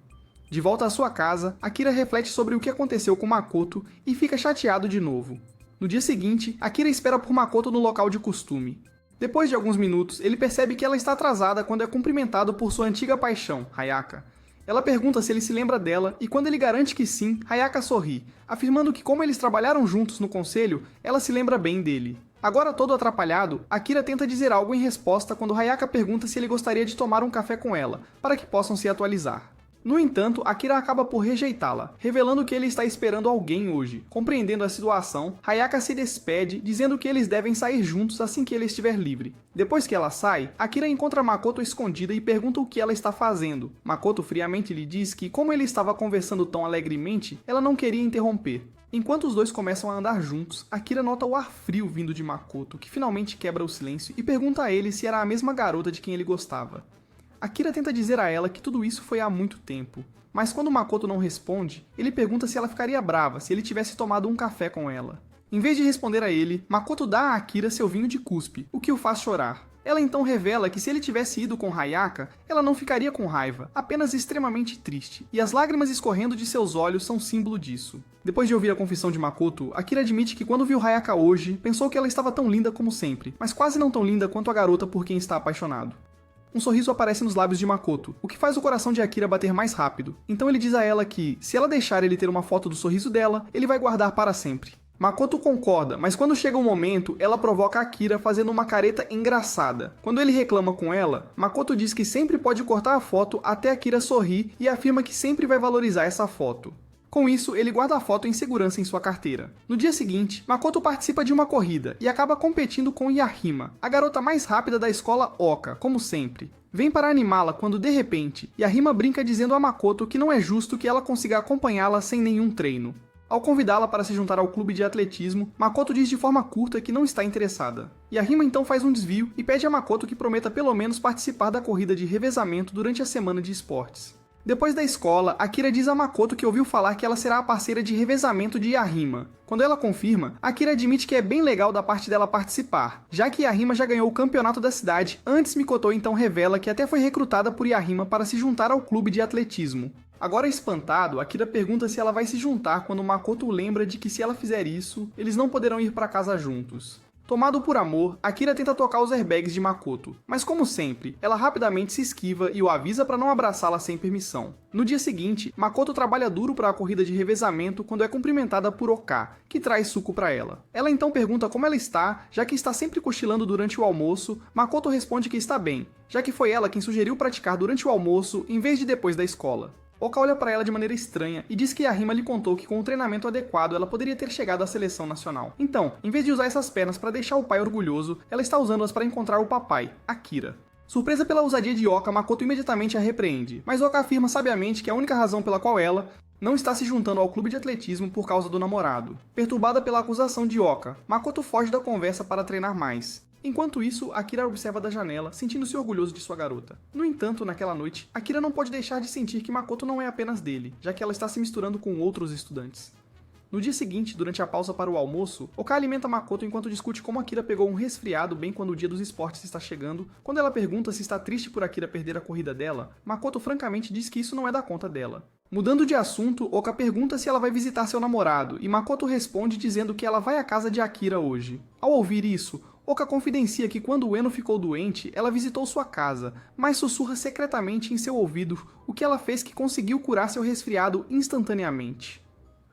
De volta à sua casa, Akira reflete sobre o que aconteceu com Makoto e fica chateado de novo. No dia seguinte, Akira espera por Makoto no local de costume. Depois de alguns minutos, ele percebe que ela está atrasada quando é cumprimentado por sua antiga paixão, Hayaka. Ela pergunta se ele se lembra dela e quando ele garante que sim, Hayaka sorri, afirmando que como eles trabalharam juntos no conselho, ela se lembra bem dele. Agora todo atrapalhado, Akira tenta dizer algo em resposta quando Hayaka pergunta se ele gostaria de tomar um café com ela, para que possam se atualizar. No entanto, Akira acaba por rejeitá-la, revelando que ele está esperando alguém hoje. Compreendendo a situação, Hayaka se despede, dizendo que eles devem sair juntos assim que ele estiver livre. Depois que ela sai, Akira encontra Makoto escondida e pergunta o que ela está fazendo. Makoto friamente lhe diz que, como ele estava conversando tão alegremente, ela não queria interromper. Enquanto os dois começam a andar juntos, Akira nota o ar frio vindo de Makoto, que finalmente quebra o silêncio e pergunta a ele se era a mesma garota de quem ele gostava. Akira tenta dizer a ela que tudo isso foi há muito tempo, mas quando Makoto não responde, ele pergunta se ela ficaria brava se ele tivesse tomado um café com ela. Em vez de responder a ele, Makoto dá a Akira seu vinho de cuspe, o que o faz chorar. Ela então revela que se ele tivesse ido com Hayaka, ela não ficaria com raiva, apenas extremamente triste, e as lágrimas escorrendo de seus olhos são símbolo disso. Depois de ouvir a confissão de Makoto, Akira admite que quando viu Hayaka hoje, pensou que ela estava tão linda como sempre, mas quase não tão linda quanto a garota por quem está apaixonado. Um sorriso aparece nos lábios de Makoto, o que faz o coração de Akira bater mais rápido. Então ele diz a ela que, se ela deixar ele ter uma foto do sorriso dela, ele vai guardar para sempre. Makoto concorda, mas quando chega o momento, ela provoca Akira fazendo uma careta engraçada. Quando ele reclama com ela, Makoto diz que sempre pode cortar a foto até Akira sorrir e afirma que sempre vai valorizar essa foto. Com isso, ele guarda a foto em segurança em sua carteira. No dia seguinte, Makoto participa de uma corrida e acaba competindo com Yahima, a garota mais rápida da escola Oka, como sempre. Vem para animá-la quando, de repente, Yahima brinca dizendo a Makoto que não é justo que ela consiga acompanhá-la sem nenhum treino. Ao convidá-la para se juntar ao clube de atletismo, Makoto diz de forma curta que não está interessada. Yahima então faz um desvio e pede a Makoto que prometa pelo menos participar da corrida de revezamento durante a semana de esportes. Depois da escola, Akira diz a Makoto que ouviu falar que ela será a parceira de revezamento de Yahima. Quando ela confirma, Akira admite que é bem legal da parte dela participar, já que Yahima já ganhou o campeonato da cidade, antes Mikoto então revela que até foi recrutada por Yahima para se juntar ao clube de atletismo. Agora espantado, Akira pergunta se ela vai se juntar quando Makoto lembra de que se ela fizer isso, eles não poderão ir para casa juntos. Tomado por amor, Akira tenta tocar os airbags de Makoto, mas como sempre, ela rapidamente se esquiva e o avisa para não abraçá-la sem permissão. No dia seguinte, Makoto trabalha duro para a corrida de revezamento quando é cumprimentada por Oka, que traz suco para ela. Ela então pergunta como ela está, já que está sempre cochilando durante o almoço. Makoto responde que está bem, já que foi ela quem sugeriu praticar durante o almoço em vez de depois da escola. Oka olha para ela de maneira estranha e diz que Yahima lhe contou que com um treinamento adequado ela poderia ter chegado à seleção nacional. Então, em vez de usar essas pernas para deixar o pai orgulhoso, ela está usando-as para encontrar o papai, Akira. Surpresa pela ousadia de Oka, Makoto imediatamente a repreende, mas Oka afirma sabiamente que a única razão pela qual ela não está se juntando ao clube de atletismo por causa do namorado. Perturbada pela acusação de Oka, Makoto foge da conversa para treinar mais. Enquanto isso, Akira observa da janela, sentindo-se orgulhoso de sua garota. No entanto, naquela noite, Akira não pode deixar de sentir que Makoto não é apenas dele, já que ela está se misturando com outros estudantes. No dia seguinte, durante a pausa para o almoço, Oka alimenta Makoto enquanto discute como Akira pegou um resfriado bem quando o dia dos esportes está chegando. Quando ela pergunta se está triste por Akira perder a corrida dela, Makoto francamente diz que isso não é da conta dela. Mudando de assunto, Oka pergunta se ela vai visitar seu namorado, e Makoto responde dizendo que ela vai à casa de Akira hoje. Ao ouvir isso, Oka confidencia que quando Ueno ficou doente, ela visitou sua casa, mas sussurra secretamente em seu ouvido o que ela fez que conseguiu curar seu resfriado instantaneamente.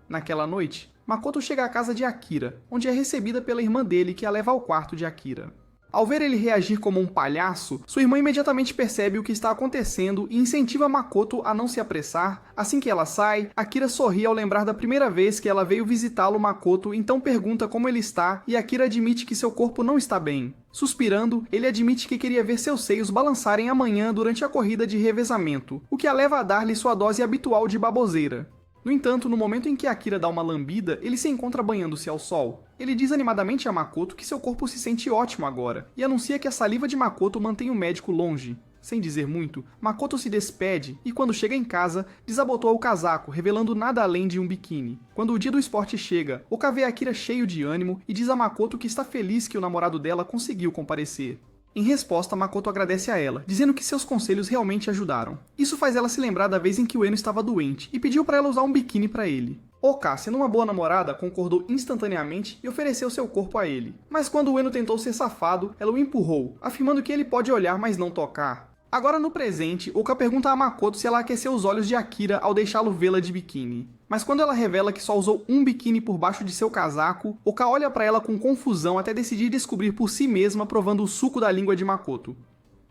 Naquela noite, Makoto chega à casa de Akira, onde é recebida pela irmã dele que a leva ao quarto de Akira. Ao ver ele reagir como um palhaço, sua irmã imediatamente percebe o que está acontecendo e incentiva Makoto a não se apressar. Assim que ela sai, Akira sorri ao lembrar da primeira vez que ela veio visitá-lo. Makoto então pergunta como ele está e Akira admite que seu corpo não está bem. Suspirando, ele admite que queria ver seus seios balançarem amanhã durante a corrida de revezamento, o que a leva a dar-lhe sua dose habitual de baboseira. No entanto, no momento em que Akira dá uma lambida, ele se encontra banhando-se ao sol. Ele diz animadamente a Makoto que seu corpo se sente ótimo agora, e anuncia que a saliva de Makoto mantém o médico longe. Sem dizer muito, Makoto se despede e, quando chega em casa, desabotoa o casaco, revelando nada além de um biquíni. Quando o dia do esporte chega, Oka vê Akira cheio de ânimo e diz a Makoto que está feliz que o namorado dela conseguiu comparecer. Em resposta, Makoto agradece a ela, dizendo que seus conselhos realmente ajudaram. Isso faz ela se lembrar da vez em que Ueno estava doente e pediu para ela usar um biquíni para ele. Oka, sendo uma boa namorada, concordou instantaneamente e ofereceu seu corpo a ele. Mas quando Ueno tentou ser safado, ela o empurrou, afirmando que ele pode olhar, mas não tocar. Agora no presente, Oka pergunta a Makoto se ela aqueceu os olhos de Akira ao deixá-lo vê-la de biquíni. Mas quando ela revela que só usou um biquíni por baixo de seu casaco, Oka olha pra ela com confusão até decidir descobrir por si mesma provando o suco da língua de Makoto.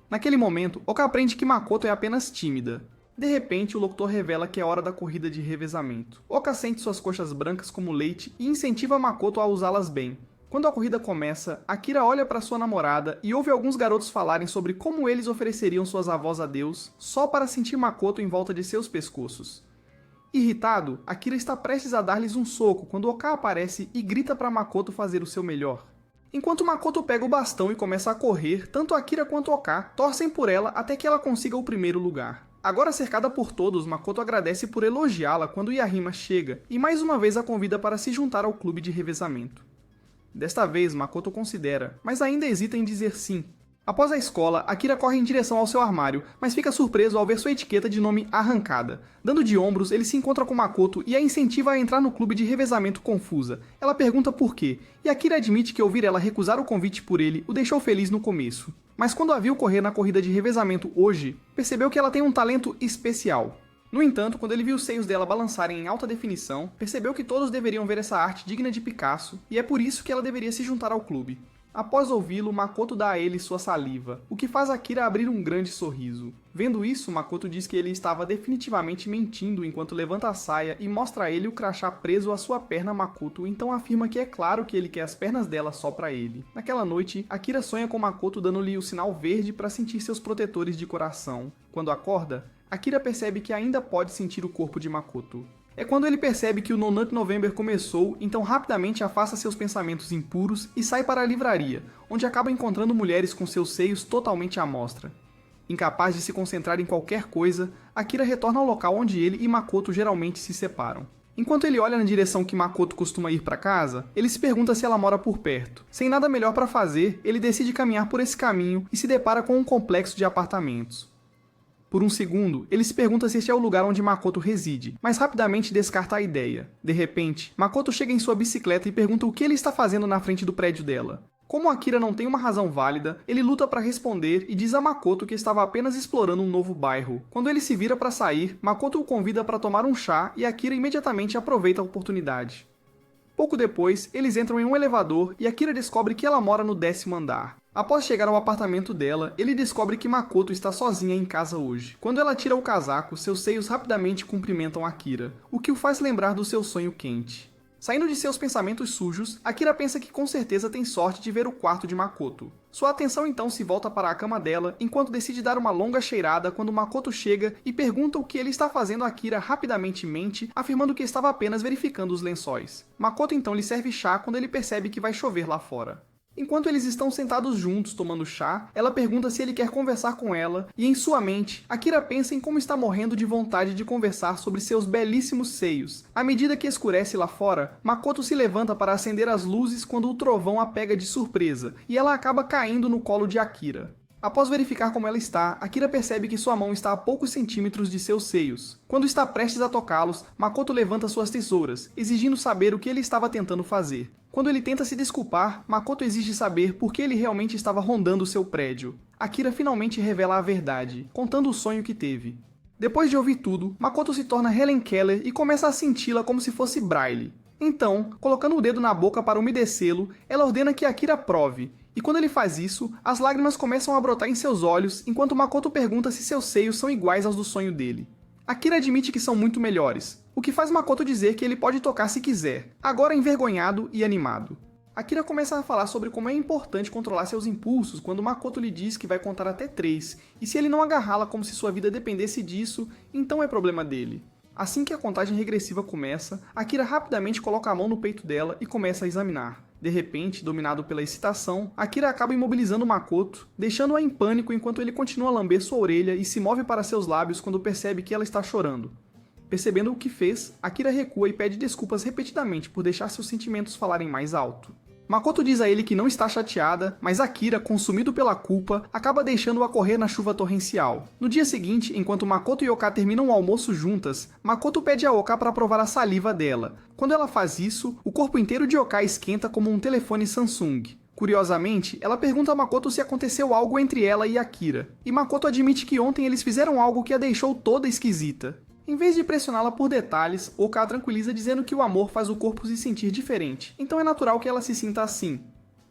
Naquele momento, Oka aprende que Makoto é apenas tímida. De repente, o locutor revela que é hora da corrida de revezamento. Oka sente suas coxas brancas como leite e incentiva Makoto a usá-las bem. Quando a corrida começa, Akira olha para sua namorada e ouve alguns garotos falarem sobre como eles ofereceriam suas avós a Deus só para sentir Makoto em volta de seus pescoços. Irritado, Akira está prestes a dar-lhes um soco quando Oka aparece e grita para Makoto fazer o seu melhor. Enquanto Makoto pega o bastão e começa a correr, tanto Akira quanto Oka torcem por ela até que ela consiga o primeiro lugar. Agora cercada por todos, Makoto agradece por elogiá-la quando Yahima chega e mais uma vez a convida para se juntar ao clube de revezamento. Desta vez, Makoto considera, mas ainda hesita em dizer sim. Após a escola, Akira corre em direção ao seu armário, mas fica surpreso ao ver sua etiqueta de nome arrancada. Dando de ombros, ele se encontra com Makoto e a incentiva a entrar no clube de revezamento confusa. Ela pergunta por quê, e Akira admite que ouvir ela recusar o convite por ele o deixou feliz no começo. Mas quando a viu correr na corrida de revezamento hoje, percebeu que ela tem um talento especial. No entanto, quando ele viu os seios dela balançarem em alta definição, percebeu que todos deveriam ver essa arte digna de Picasso, e é por isso que ela deveria se juntar ao clube. Após ouvi-lo, Makoto dá a ele sua saliva, o que faz Akira abrir um grande sorriso. Vendo isso, Makoto diz que ele estava definitivamente mentindo enquanto levanta a saia e mostra a ele o crachá preso à sua perna Makoto, então afirma que é claro que ele quer as pernas dela só pra ele. Naquela noite, Akira sonha com Makoto dando-lhe o sinal verde para sentir seus protetores de coração. Quando acorda, Akira percebe que ainda pode sentir o corpo de Makoto. É quando ele percebe que o No Nut November começou, então rapidamente afasta seus pensamentos impuros e sai para a livraria, onde acaba encontrando mulheres com seus seios totalmente à mostra. Incapaz de se concentrar em qualquer coisa, Akira retorna ao local onde ele e Makoto geralmente se separam. Enquanto ele olha na direção que Makoto costuma ir para casa, ele se pergunta se ela mora por perto. Sem nada melhor para fazer, ele decide caminhar por esse caminho e se depara com um complexo de apartamentos. Por um segundo, ele se pergunta se este é o lugar onde Makoto reside, mas rapidamente descarta a ideia. De repente, Makoto chega em sua bicicleta e pergunta o que ele está fazendo na frente do prédio dela. Como Akira não tem uma razão válida, ele luta para responder e diz a Makoto que estava apenas explorando um novo bairro. Quando ele se vira para sair, Makoto o convida para tomar um chá e Akira imediatamente aproveita a oportunidade. Pouco depois, eles entram em um elevador e Akira descobre que ela mora no 10º andar. Após chegar ao apartamento dela, ele descobre que Makoto está sozinha em casa hoje. Quando ela tira o casaco, seus seios rapidamente cumprimentam Akira, o que o faz lembrar do seu sonho quente. Saindo de seus pensamentos sujos, Akira pensa que com certeza tem sorte de ver o quarto de Makoto. Sua atenção então se volta para a cama dela, enquanto decide dar uma longa cheirada quando Makoto chega e pergunta o que ele está fazendo. Akira rapidamente mente, afirmando que estava apenas verificando os lençóis. Makoto então lhe serve chá quando ele percebe que vai chover lá fora. Enquanto eles estão sentados juntos tomando chá, ela pergunta se ele quer conversar com ela, e em sua mente, Akira pensa em como está morrendo de vontade de conversar sobre seus belíssimos seios. À medida que escurece lá fora, Makoto se levanta para acender as luzes quando o trovão a pega de surpresa, e ela acaba caindo no colo de Akira. Após verificar como ela está, Akira percebe que sua mão está a poucos centímetros de seus seios. Quando está prestes a tocá-los, Makoto levanta suas tesouras, exigindo saber o que ele estava tentando fazer. Quando ele tenta se desculpar, Makoto exige saber por que ele realmente estava rondando seu prédio. Akira finalmente revela a verdade, contando o sonho que teve. Depois de ouvir tudo, Makoto se torna Helen Keller e começa a senti-la como se fosse Braille. Então, colocando o dedo na boca para umedecê-lo, ela ordena que Akira prove. E quando ele faz isso, as lágrimas começam a brotar em seus olhos, enquanto Makoto pergunta se seus seios são iguais aos do sonho dele. Akira admite que são muito melhores, o que faz Makoto dizer que ele pode tocar se quiser, agora envergonhado e animado. Akira começa a falar sobre como é importante controlar seus impulsos quando Makoto lhe diz que vai contar até 3, e se ele não agarrá-la como se sua vida dependesse disso, então é problema dele. Assim que a contagem regressiva começa, Akira rapidamente coloca a mão no peito dela e começa a examinar. De repente, dominado pela excitação, Akira acaba imobilizando Makoto, deixando-a em pânico enquanto ele continua a lamber sua orelha e se move para seus lábios quando percebe que ela está chorando. Percebendo o que fez, Akira recua e pede desculpas repetidamente por deixar seus sentimentos falarem mais alto. Makoto diz a ele que não está chateada, mas Akira, consumido pela culpa, acaba deixando-a correr na chuva torrencial. No dia seguinte, enquanto Makoto e Oka terminam o almoço juntas, Makoto pede a Oka para provar a saliva dela. Quando ela faz isso, o corpo inteiro de Oka esquenta como um telefone Samsung. Curiosamente, ela pergunta a Makoto se aconteceu algo entre ela e Akira, e Makoto admite que ontem eles fizeram algo que a deixou toda esquisita. Em vez de pressioná-la por detalhes, Oka a tranquiliza dizendo que o amor faz o corpo se sentir diferente, então é natural que ela se sinta assim.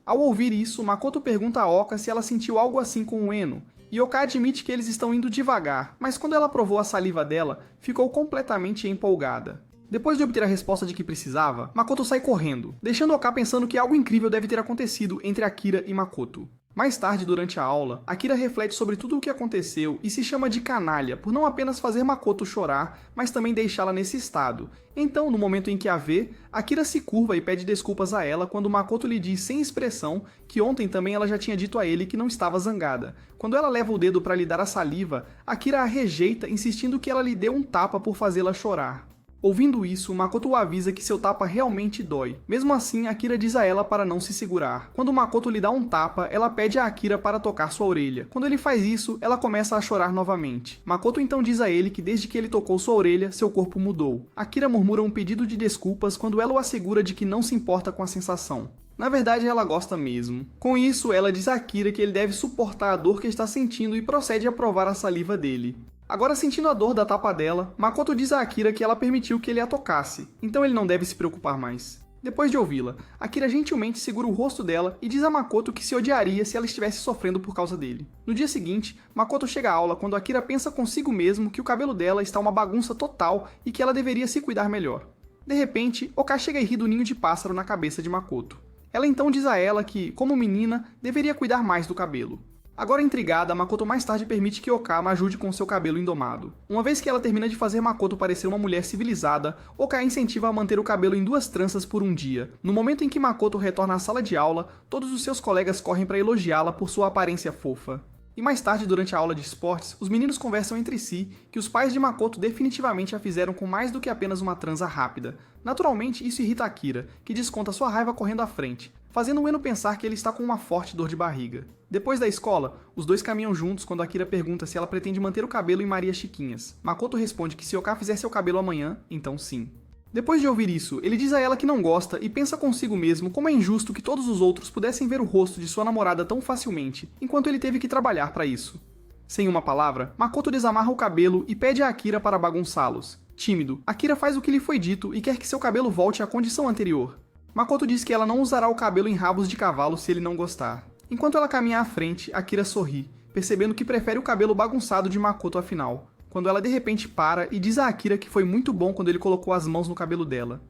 Ao ouvir isso, Makoto pergunta a Oka se ela sentiu algo assim com o Eno, e Oka admite que eles estão indo devagar, mas quando ela provou a saliva dela, ficou completamente empolgada. Depois de obter a resposta de que precisava, Makoto sai correndo, deixando Oka pensando que algo incrível deve ter acontecido entre Akira e Makoto. Mais tarde, durante a aula, Akira reflete sobre tudo o que aconteceu e se chama de canalha por não apenas fazer Makoto chorar, mas também deixá-la nesse estado. Então, no momento em que a vê, Akira se curva e pede desculpas a ela quando Makoto lhe diz sem expressão que ontem também ela já tinha dito a ele que não estava zangada. Quando ela leva o dedo para lhe dar a saliva, Akira a rejeita, insistindo que ela lhe deu um tapa por fazê-la chorar. Ouvindo isso, Makoto avisa que seu tapa realmente dói. Mesmo assim, Akira diz a ela para não se segurar. Quando Makoto lhe dá um tapa, ela pede a Akira para tocar sua orelha. Quando ele faz isso, ela começa a chorar novamente. Makoto então diz a ele que desde que ele tocou sua orelha, seu corpo mudou. Akira murmura um pedido de desculpas quando ela o assegura de que não se importa com a sensação. Na verdade, ela gosta mesmo. Com isso, ela diz a Akira que ele deve suportar a dor que está sentindo e procede a provar a saliva dele. Agora, sentindo a dor da tapa dela, Makoto diz a Akira que ela permitiu que ele a tocasse, então ele não deve se preocupar mais. Depois de ouvi-la, Akira gentilmente segura o rosto dela e diz a Makoto que se odiaria se ela estivesse sofrendo por causa dele. No dia seguinte, Makoto chega à aula quando Akira pensa consigo mesmo que o cabelo dela está uma bagunça total e que ela deveria se cuidar melhor. De repente, Oka chega e ri do ninho de pássaro na cabeça de Makoto. Ela então diz a ela que, como menina, deveria cuidar mais do cabelo. Agora intrigada, Makoto mais tarde permite que Oka a ajude com seu cabelo indomado. Uma vez que ela termina de fazer Makoto parecer uma mulher civilizada, Oka a incentiva a manter o cabelo em 2 tranças por um dia. No momento em que Makoto retorna à sala de aula, todos os seus colegas correm para elogiá-la por sua aparência fofa. E mais tarde, durante a aula de esportes, os meninos conversam entre si que os pais de Makoto definitivamente a fizeram com mais do que apenas uma transa rápida. Naturalmente, isso irrita Akira, que desconta sua raiva correndo à frente, fazendo o Eno pensar que ele está com uma forte dor de barriga. Depois da escola, os dois caminham juntos quando Akira pergunta se ela pretende manter o cabelo em Maria Chiquinhas. Makoto responde que se Oka fizer seu cabelo amanhã, então sim. Depois de ouvir isso, ele diz a ela que não gosta e pensa consigo mesmo como é injusto que todos os outros pudessem ver o rosto de sua namorada tão facilmente, enquanto ele teve que trabalhar para isso. Sem uma palavra, Makoto desamarra o cabelo e pede a Akira para bagunçá-los. Tímido, Akira faz o que lhe foi dito e quer que seu cabelo volte à condição anterior. Makoto diz que ela não usará o cabelo em rabos de cavalo se ele não gostar. Enquanto ela caminha à frente, Akira sorri, percebendo que prefere o cabelo bagunçado de Makoto afinal, quando ela de repente para e diz a Akira que foi muito bom quando ele colocou as mãos no cabelo dela.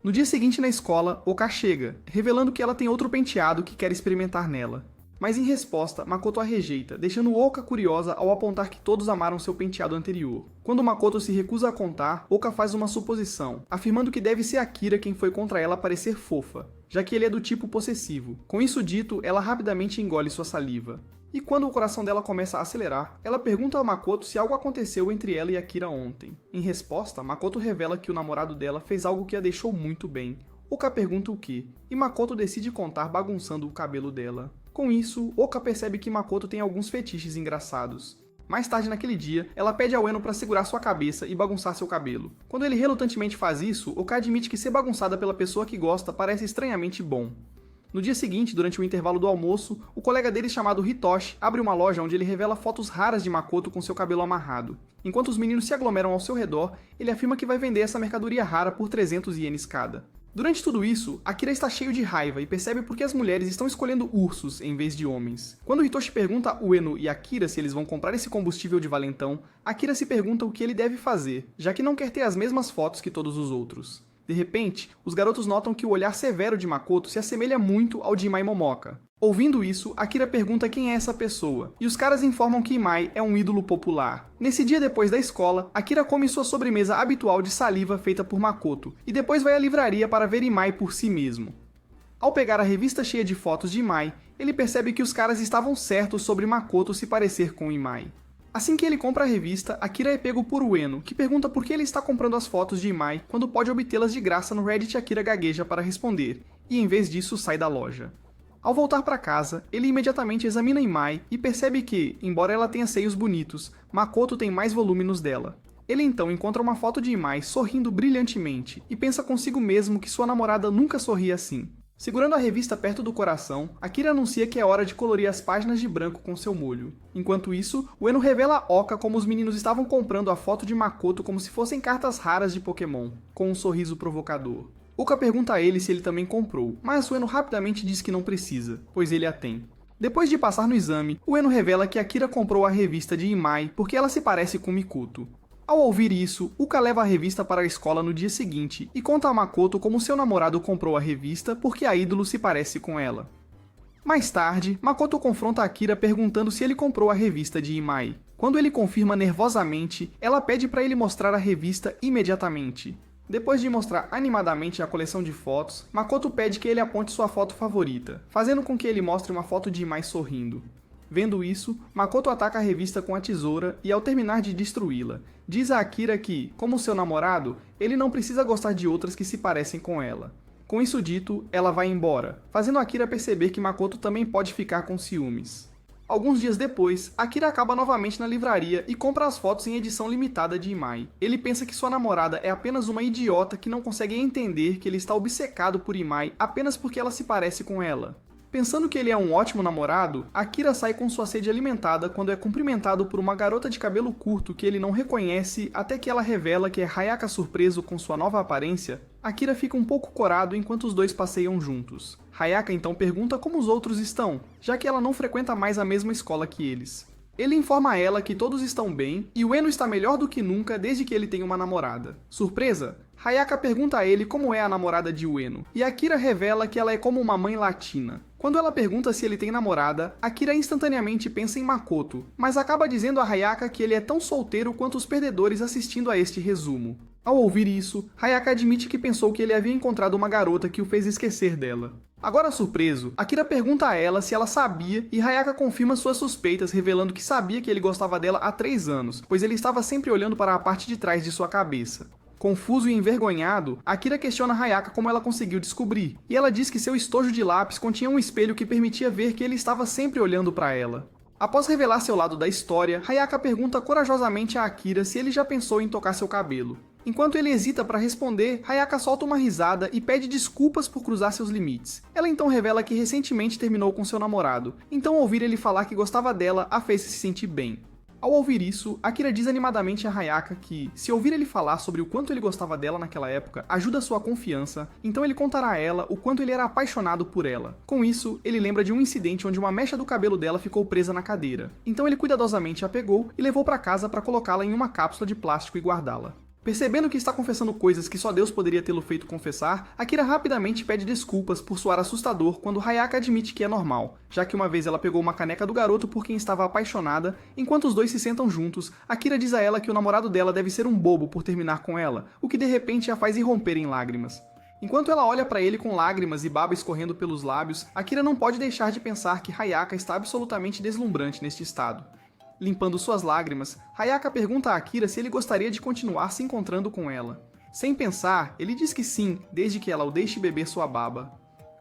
No dia seguinte na escola, Oka chega, revelando que ela tem outro penteado que quer experimentar nela. Mas em resposta, Makoto a rejeita, deixando Oka curiosa ao apontar que todos amaram seu penteado anterior. Quando Makoto se recusa a contar, Oka faz uma suposição, afirmando que deve ser Akira quem foi contra ela parecer fofa, já que ele é do tipo possessivo. Com isso dito, ela rapidamente engole sua saliva. E quando o coração dela começa a acelerar, ela pergunta a Makoto se algo aconteceu entre ela e Akira ontem. Em resposta, Makoto revela que o namorado dela fez algo que a deixou muito bem. Oka pergunta o que, e Makoto decide contar bagunçando o cabelo dela. Com isso, Oka percebe que Makoto tem alguns fetiches engraçados. Mais tarde naquele dia, ela pede ao Eno para segurar sua cabeça e bagunçar seu cabelo. Quando ele relutantemente faz isso, Oka admite que ser bagunçada pela pessoa que gosta parece estranhamente bom. No dia seguinte, durante o intervalo do almoço, o colega dele chamado Hitoshi abre uma loja onde ele revela fotos raras de Makoto com seu cabelo amarrado. Enquanto os meninos se aglomeram ao seu redor, ele afirma que vai vender essa mercadoria rara por 300 ienes cada. Durante tudo isso, Akira está cheio de raiva e percebe por que as mulheres estão escolhendo ursos em vez de homens. Quando Hitoshi pergunta a Ueno e Akira se eles vão comprar esse combustível de valentão, Akira se pergunta o que ele deve fazer, já que não quer ter as mesmas fotos que todos os outros. De repente, os garotos notam que o olhar severo de Makoto se assemelha muito ao de Imai Momoka. Ouvindo isso, Akira pergunta quem é essa pessoa, e os caras informam que Imai é um ídolo popular. Nesse dia depois da escola, Akira come sua sobremesa habitual de saliva feita por Makoto, e depois vai à livraria para ver Imai por si mesmo. Ao pegar a revista cheia de fotos de Imai, ele percebe que os caras estavam certos sobre Makoto se parecer com Imai. Assim que ele compra a revista, Akira é pego por Ueno, que pergunta por que ele está comprando as fotos de Imai quando pode obtê-las de graça no Reddit. Akira gagueja para responder, e em vez disso sai da loja. Ao voltar para casa, ele imediatamente examina Imai e percebe que, embora ela tenha seios bonitos, Makoto tem mais volume nos dela. Ele então encontra uma foto de Imai sorrindo brilhantemente e pensa consigo mesmo que sua namorada nunca sorria assim. Segurando a revista perto do coração, Akira anuncia que é hora de colorir as páginas de branco com seu molho. Enquanto isso, Ueno revela a Oka como os meninos estavam comprando a foto de Makoto como se fossem cartas raras de Pokémon, com um sorriso provocador. Uka pergunta a ele se ele também comprou, mas Ueno rapidamente diz que não precisa, pois ele a tem. Depois de passar no exame, Ueno revela que Akira comprou a revista de Imai porque ela se parece com Mikoto. Ao ouvir isso, Uka leva a revista para a escola no dia seguinte e conta a Makoto como seu namorado comprou a revista porque a ídolo se parece com ela. Mais tarde, Makoto confronta Akira perguntando se ele comprou a revista de Imai. Quando ele confirma nervosamente, ela pede para ele mostrar a revista imediatamente. Depois de mostrar animadamente a coleção de fotos, Makoto pede que ele aponte sua foto favorita, fazendo com que ele mostre uma foto de Imai sorrindo. Vendo isso, Makoto ataca a revista com a tesoura e, ao terminar de destruí-la, diz a Akira que, como seu namorado, ele não precisa gostar de outras que se parecem com ela. Com isso dito, ela vai embora, fazendo Akira perceber que Makoto também pode ficar com ciúmes. Alguns dias depois, Akira acaba novamente na livraria e compra as fotos em edição limitada de Imai. Ele pensa que sua namorada é apenas uma idiota que não consegue entender que ele está obcecado por Imai apenas porque ela se parece com ela. Pensando que ele é um ótimo namorado, Akira sai com sua sede alimentada quando é cumprimentado por uma garota de cabelo curto que ele não reconhece até que ela revela que é Hayaka surpreso com sua nova aparência. Akira fica um pouco corado enquanto os dois passeiam juntos. Hayaka então pergunta como os outros estão, já que ela não frequenta mais a mesma escola que eles. Ele informa a ela que todos estão bem e Ueno está melhor do que nunca desde que ele tem uma namorada. Surpresa? Hayaka pergunta a ele como é a namorada de Ueno, e Akira revela que ela é como uma mãe latina. Quando ela pergunta se ele tem namorada, Akira instantaneamente pensa em Makoto, mas acaba dizendo a Hayaka que ele é tão solteiro quanto os perdedores assistindo a este resumo. Ao ouvir isso, Hayaka admite que pensou que ele havia encontrado uma garota que o fez esquecer dela. Agora surpreso, Akira pergunta a ela se ela sabia e Hayaka confirma suas suspeitas, revelando que sabia que ele gostava dela há 3 anos, pois ele estava sempre olhando para a parte de trás de sua cabeça. Confuso e envergonhado, Akira questiona Hayaka como ela conseguiu descobrir, e ela diz que seu estojo de lápis continha um espelho que permitia ver que ele estava sempre olhando para ela. Após revelar seu lado da história, Hayaka pergunta corajosamente a Akira se ele já pensou em tocar seu cabelo. Enquanto ele hesita para responder, Hayaka solta uma risada e pede desculpas por cruzar seus limites. Ela então revela que recentemente terminou com seu namorado, então ouvir ele falar que gostava dela a fez se sentir bem. Ao ouvir isso, Akira diz animadamente a Hayaka que, se ouvir ele falar sobre o quanto ele gostava dela naquela época, ajuda sua confiança, então ele contará a ela o quanto ele era apaixonado por ela. Com isso, ele lembra de um incidente onde uma mecha do cabelo dela ficou presa na cadeira. Então ele cuidadosamente a pegou e levou para casa para colocá-la em uma cápsula de plástico e guardá-la. Percebendo que está confessando coisas que só Deus poderia tê-lo feito confessar, Akira rapidamente pede desculpas por soar assustador quando Hayaka admite que é normal, já que uma vez ela pegou uma caneca do garoto por quem estava apaixonada. Enquanto os dois se sentam juntos, Akira diz a ela que o namorado dela deve ser um bobo por terminar com ela, o que de repente a faz irromper em lágrimas. Enquanto ela olha para ele com lágrimas e baba escorrendo pelos lábios, Akira não pode deixar de pensar que Hayaka está absolutamente deslumbrante neste estado. Limpando suas lágrimas, Hayaka pergunta a Akira se ele gostaria de continuar se encontrando com ela. Sem pensar, ele diz que sim, desde que ela o deixe beber sua baba.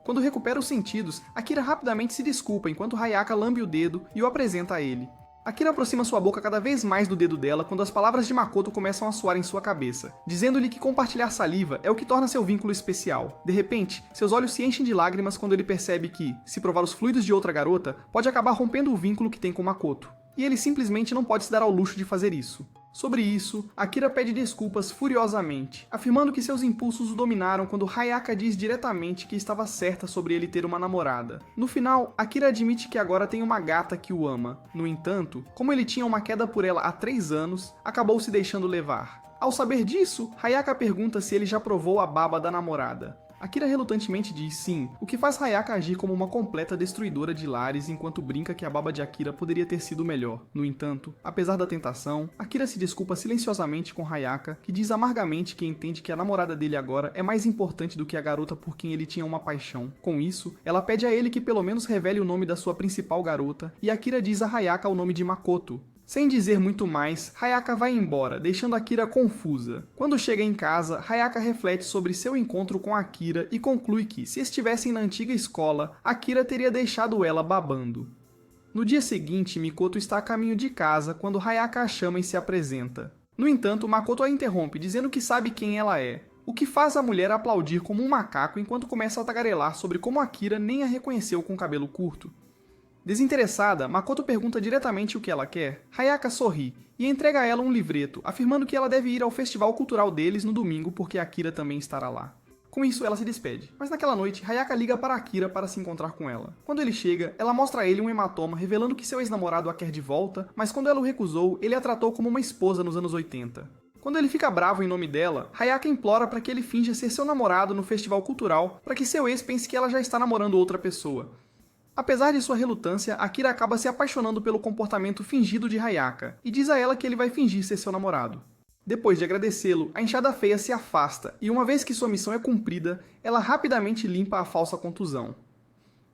Quando recupera os sentidos, Akira rapidamente se desculpa enquanto Hayaka lambe o dedo e o apresenta a ele. Akira aproxima sua boca cada vez mais do dedo dela quando as palavras de Makoto começam a soar em sua cabeça, dizendo-lhe que compartilhar saliva é o que torna seu vínculo especial. De repente, seus olhos se enchem de lágrimas quando ele percebe que, se provar os fluidos de outra garota, pode acabar rompendo o vínculo que tem com Makoto. E ele simplesmente não pode se dar ao luxo de fazer isso. Sobre isso, Akira pede desculpas furiosamente, afirmando que seus impulsos o dominaram quando Hayaka diz diretamente que estava certa sobre ele ter uma namorada. No final, Akira admite que agora tem uma gata que o ama. No entanto, como ele tinha uma queda por ela há 3 anos, acabou se deixando levar. Ao saber disso, Hayaka pergunta se ele já provou a baba da namorada. Akira relutantemente diz sim, o que faz Hayaka agir como uma completa destruidora de lares enquanto brinca que a baba de Akira poderia ter sido melhor. No entanto, apesar da tentação, Akira se desculpa silenciosamente com Hayaka, que diz amargamente que entende que a namorada dele agora é mais importante do que a garota por quem ele tinha uma paixão. Com isso, ela pede a ele que pelo menos revele o nome da sua principal garota, e Akira diz a Hayaka o nome de Makoto. Sem dizer muito mais, Hayaka vai embora, deixando Akira confusa. Quando chega em casa, Hayaka reflete sobre seu encontro com Akira e conclui que, se estivessem na antiga escola, Akira teria deixado ela babando. No dia seguinte, Mikoto está a caminho de casa quando Hayaka a chama e se apresenta. No entanto, Makoto a interrompe, dizendo que sabe quem ela é. o que faz a mulher aplaudir como um macaco enquanto começa a tagarelar sobre como Akira nem a reconheceu com o cabelo curto. Desinteressada, Makoto pergunta diretamente o que ela quer. Hayaka sorri e entrega a ela um livreto, afirmando que ela deve ir ao festival cultural deles no domingo porque Akira também estará lá. Com isso, ela se despede. Mas naquela noite, Hayaka liga para Akira para se encontrar com ela. Quando ele chega, ela mostra a ele um hematoma revelando que seu ex-namorado a quer de volta, mas quando ela o recusou, ele a tratou como uma esposa nos anos 80. Quando ele fica bravo em nome dela, Hayaka implora para que ele finja ser seu namorado no festival cultural para que seu ex pense que ela já está namorando outra pessoa. Apesar de sua relutância, Akira acaba se apaixonando pelo comportamento fingido de Hayaka e diz a ela que ele vai fingir ser seu namorado. Depois de agradecê-lo, a enxada feia se afasta e uma vez que sua missão é cumprida, ela rapidamente limpa a falsa contusão.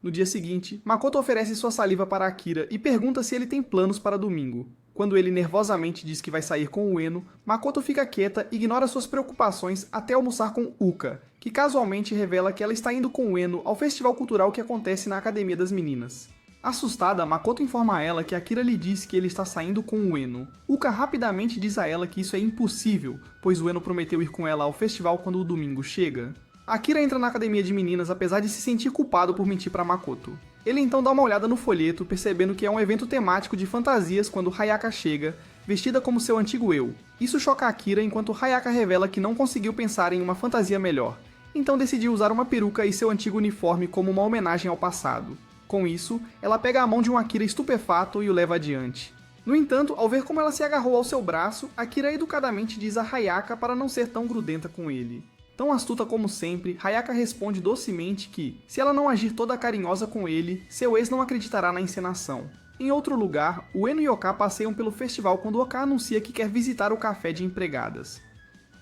No dia seguinte, Makoto oferece sua saliva para Akira e pergunta se ele tem planos para domingo. Quando ele nervosamente diz que vai sair com o Ueno, Makoto fica quieta e ignora suas preocupações até almoçar com Uka, que casualmente revela que ela está indo com o Ueno ao festival cultural que acontece na Academia das Meninas. Assustada, Makoto informa a ela que Akira lhe disse que ele está saindo com o Ueno. Uka rapidamente diz a ela que isso é impossível, pois o Ueno prometeu ir com ela ao festival quando o domingo chega. Akira entra na Academia de Meninas apesar de se sentir culpado por mentir para Makoto. Ele então dá uma olhada no folheto, percebendo que é um evento temático de fantasias quando Hayaka chega, vestida como seu antigo eu. Isso choca Akira enquanto Hayaka revela que não conseguiu pensar em uma fantasia melhor, então decidiu usar uma peruca e seu antigo uniforme como uma homenagem ao passado. Com isso, ela pega a mão de um Akira estupefato e o leva adiante. No entanto, ao ver como ela se agarrou ao seu braço, Akira educadamente diz a Hayaka para não ser tão grudenta com ele. Tão astuta como sempre, Hayaka responde docemente que, se ela não agir toda carinhosa com ele, seu ex não acreditará na encenação. Em outro lugar, Ueno e Oka passeiam pelo festival quando Oka anuncia que quer visitar o café de empregadas.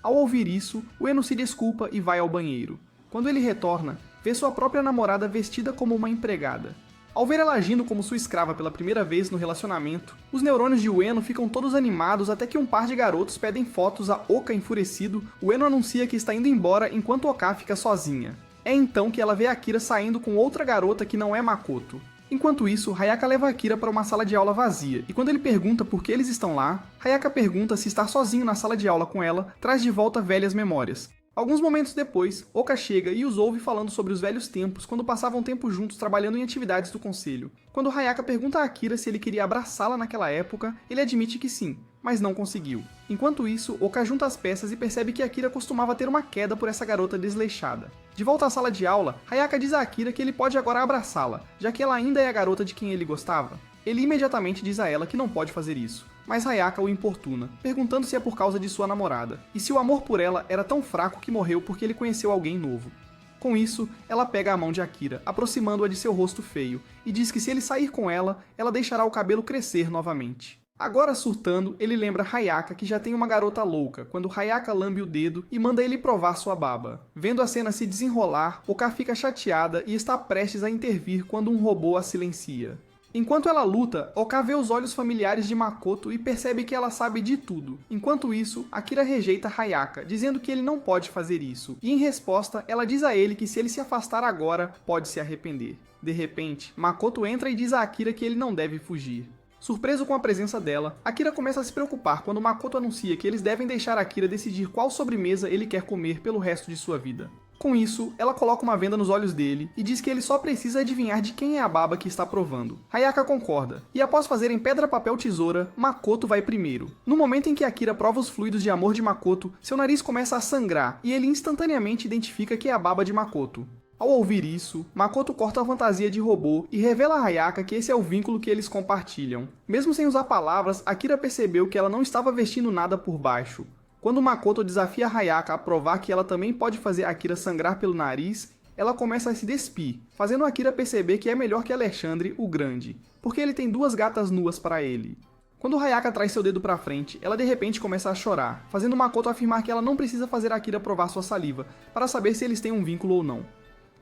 Ao ouvir isso, Ueno se desculpa e vai ao banheiro. Quando ele retorna, vê sua própria namorada vestida como uma empregada. Ao ver ela agindo como sua escrava pela primeira vez no relacionamento, os neurônios de Ueno ficam todos animados até que um par de garotos pedem fotos a Oka enfurecido. Ueno anuncia que está indo embora enquanto Oka fica sozinha. É então que ela vê Akira saindo com outra garota que não é Makoto. Enquanto isso, Hayaka leva Akira para uma sala de aula vazia, e quando ele pergunta por que eles estão lá, Hayaka pergunta se estar sozinho na sala de aula com ela traz de volta velhas memórias. Alguns momentos depois, Oka chega e os ouve falando sobre os velhos tempos quando passavam tempo juntos trabalhando em atividades do conselho. Quando Hayaka pergunta a Akira se ele queria abraçá-la naquela época, ele admite que sim, mas não conseguiu. Enquanto isso, Oka junta as peças e percebe que Akira costumava ter uma queda por essa garota desleixada. De volta à sala de aula, Hayaka diz a Akira que ele pode agora abraçá-la, já que ela ainda é a garota de quem ele gostava. Ele imediatamente diz a ela que não pode fazer isso, mas Hayaka o importuna, perguntando se é por causa de sua namorada, e se o amor por ela era tão fraco que morreu porque ele conheceu alguém novo. Com isso, ela pega a mão de Akira, aproximando-a de seu rosto feio, e diz que se ele sair com ela, ela deixará o cabelo crescer novamente. Agora surtando, ele lembra Hayaka que já tem uma garota louca, quando Hayaka lambe o dedo e manda ele provar sua baba. Vendo a cena se desenrolar, Oka fica chateada e está prestes a intervir quando um robô a silencia. Enquanto ela luta, Oka vê os olhos familiares de Makoto e percebe que ela sabe de tudo. Enquanto isso, Akira rejeita Hayaka, dizendo que ele não pode fazer isso, e em resposta, ela diz a ele que se ele se afastar agora, pode se arrepender. De repente, Makoto entra e diz a Akira que ele não deve fugir. Surpreso com a presença dela, Akira começa a se preocupar quando Makoto anuncia que eles devem deixar Akira decidir qual sobremesa ele quer comer pelo resto de sua vida. Com isso, ela coloca uma venda nos olhos dele e diz que ele só precisa adivinhar de quem é a baba que está provando. Hayaka concorda, e após fazerem pedra, papel, tesoura, Makoto vai primeiro. No momento em que Akira prova os fluidos de amor de Makoto, seu nariz começa a sangrar e ele instantaneamente identifica que é a baba de Makoto. Ao ouvir isso, Makoto corta a fantasia de robô e revela a Hayaka que esse é o vínculo que eles compartilham. Mesmo sem usar palavras, Akira percebeu que ela não estava vestindo nada por baixo. Quando Makoto desafia Hayaka a provar que ela também pode fazer Akira sangrar pelo nariz, ela começa a se despir, fazendo Akira perceber que é melhor que Alexandre, o Grande, porque ele tem duas gatas nuas para ele. Quando Hayaka traz seu dedo para frente, ela de repente começa a chorar, fazendo Makoto afirmar que ela não precisa fazer Akira provar sua saliva, para saber se eles têm um vínculo ou não.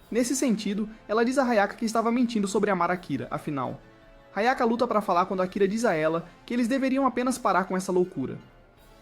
Nesse sentido, ela diz a Hayaka que estava mentindo sobre amar Akira, afinal. Hayaka luta para falar quando Akira diz a ela que eles deveriam apenas parar com essa loucura.